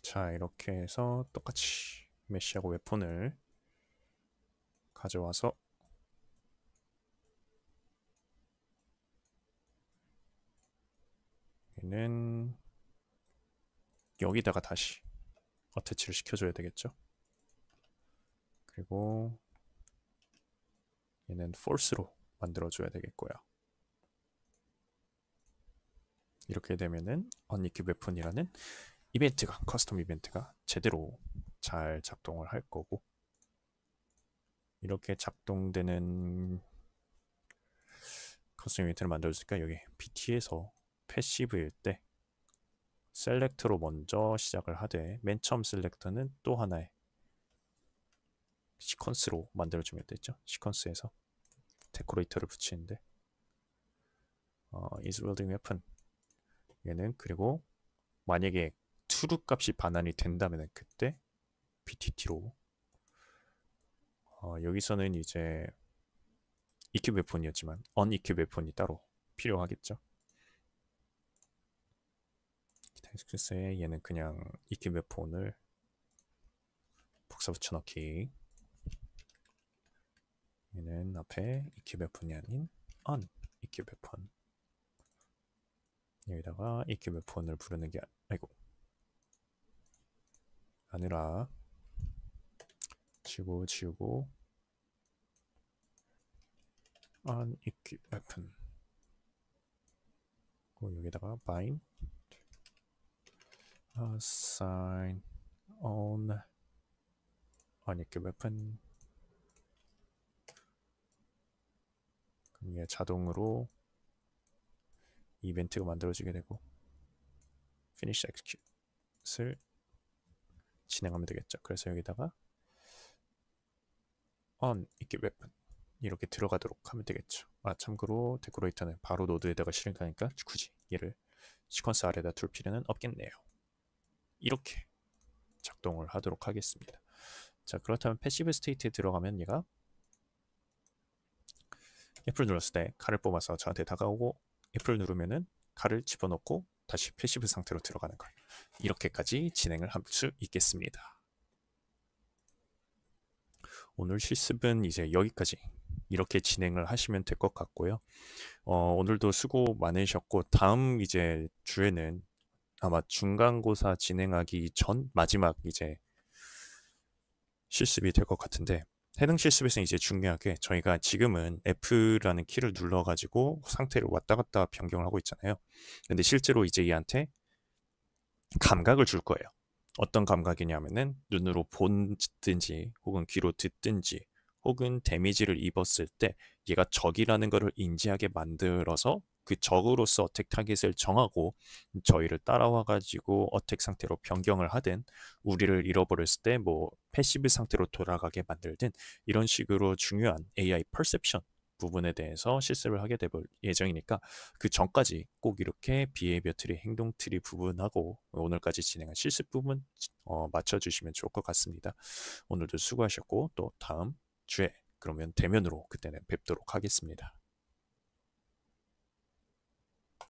자 이렇게 해서 똑같이 메시하고 웨폰을 가져와서 얘는 여기다가 다시 어태치를 시켜줘야 되겠죠. 그리고 얘는 false로 만들어줘야 되겠고요. 이렇게 되면은 unequip weapon이라는 이벤트가 커스텀 이벤트가 제대로 잘 작동을 할 거고 이렇게 작동되는 커스텀 이벤트를 만들어줄까 여기 PT에서 패시브일 때 셀렉터로 먼저 시작을 하되 맨 처음 셀렉터는 또 하나의 시퀀스로 만들어주면 되죠. 시퀀스에서 데코레이터를 붙이는데 is wielding weapon 얘는 그리고 만약에 true 값이 반환이 된다면 그때 BTT로 여기서는 이제 equip weapon이었지만 unequip weapon이 따로 필요하겠죠. 텍스트에 얘는 그냥 EQ 웹폰을 복사 붙여넣기. 얘는 앞에 EQ 웹폰이 아닌 on EQ 웹폰. 여기다가 EQ 웹폰을 부르는 게 아이고 아니라 지우고 on EQ 웹폰. 여기다가 bind assign on EQ 웹폰. 그럼 이게 자동으로 이벤트가 만들어지게 되고 finish execute을 진행하면 되겠죠. 그래서 여기다가 on EQ 웹폰 이렇게 들어가도록 하면 되겠죠. 참고로 데코레이터는 바로 노드에다가 실행 가니까 굳이 얘를 시퀀스 아래다 둘 필요는 없겠네요. 이렇게 작동을 하도록 하겠습니다. 자, 그렇다면 패시브 스테이트에 들어가면 얘가 F를 눌렀을 때 칼을 뽑아서 저한테 다가오고 F를 누르면은 칼을 집어넣고 다시 패시브 상태로 들어가는 걸 이렇게까지 진행을 할 수 있겠습니다. 오늘 실습은 이제 여기까지 이렇게 진행을 하시면 될 것 같고요. 오늘도 수고 많으셨고 다음 이제 주에는 아마 중간고사 진행하기 전 마지막 이제 실습이 될 것 같은데 해당 실습에서 이제 중요하게 저희가 지금은 F라는 키를 눌러가지고 상태를 왔다 갔다 변경을 하고 있잖아요. 근데 실제로 이제 얘한테 감각을 줄 거예요. 어떤 감각이냐면은 눈으로 보든지 혹은 귀로 듣든지 혹은 데미지를 입었을 때 얘가 적이라는 것을 인지하게 만들어서 그 적으로서 어택 타깃을 정하고 저희를 따라와 가지고 어택 상태로 변경을 하든 우리를 잃어버렸을 때 뭐 패시브 상태로 돌아가게 만들든 이런 식으로 중요한 AI 퍼셉션 부분에 대해서 실습을 하게 될 예정이니까 그 전까지 꼭 이렇게 비헤이비어 트리, 행동 트리 부분하고 오늘까지 진행한 실습 부분 맞춰주시면 좋을 것 같습니다. 오늘도 수고하셨고 또 다음 주에 그러면 대면으로 그때는 뵙도록 하겠습니다.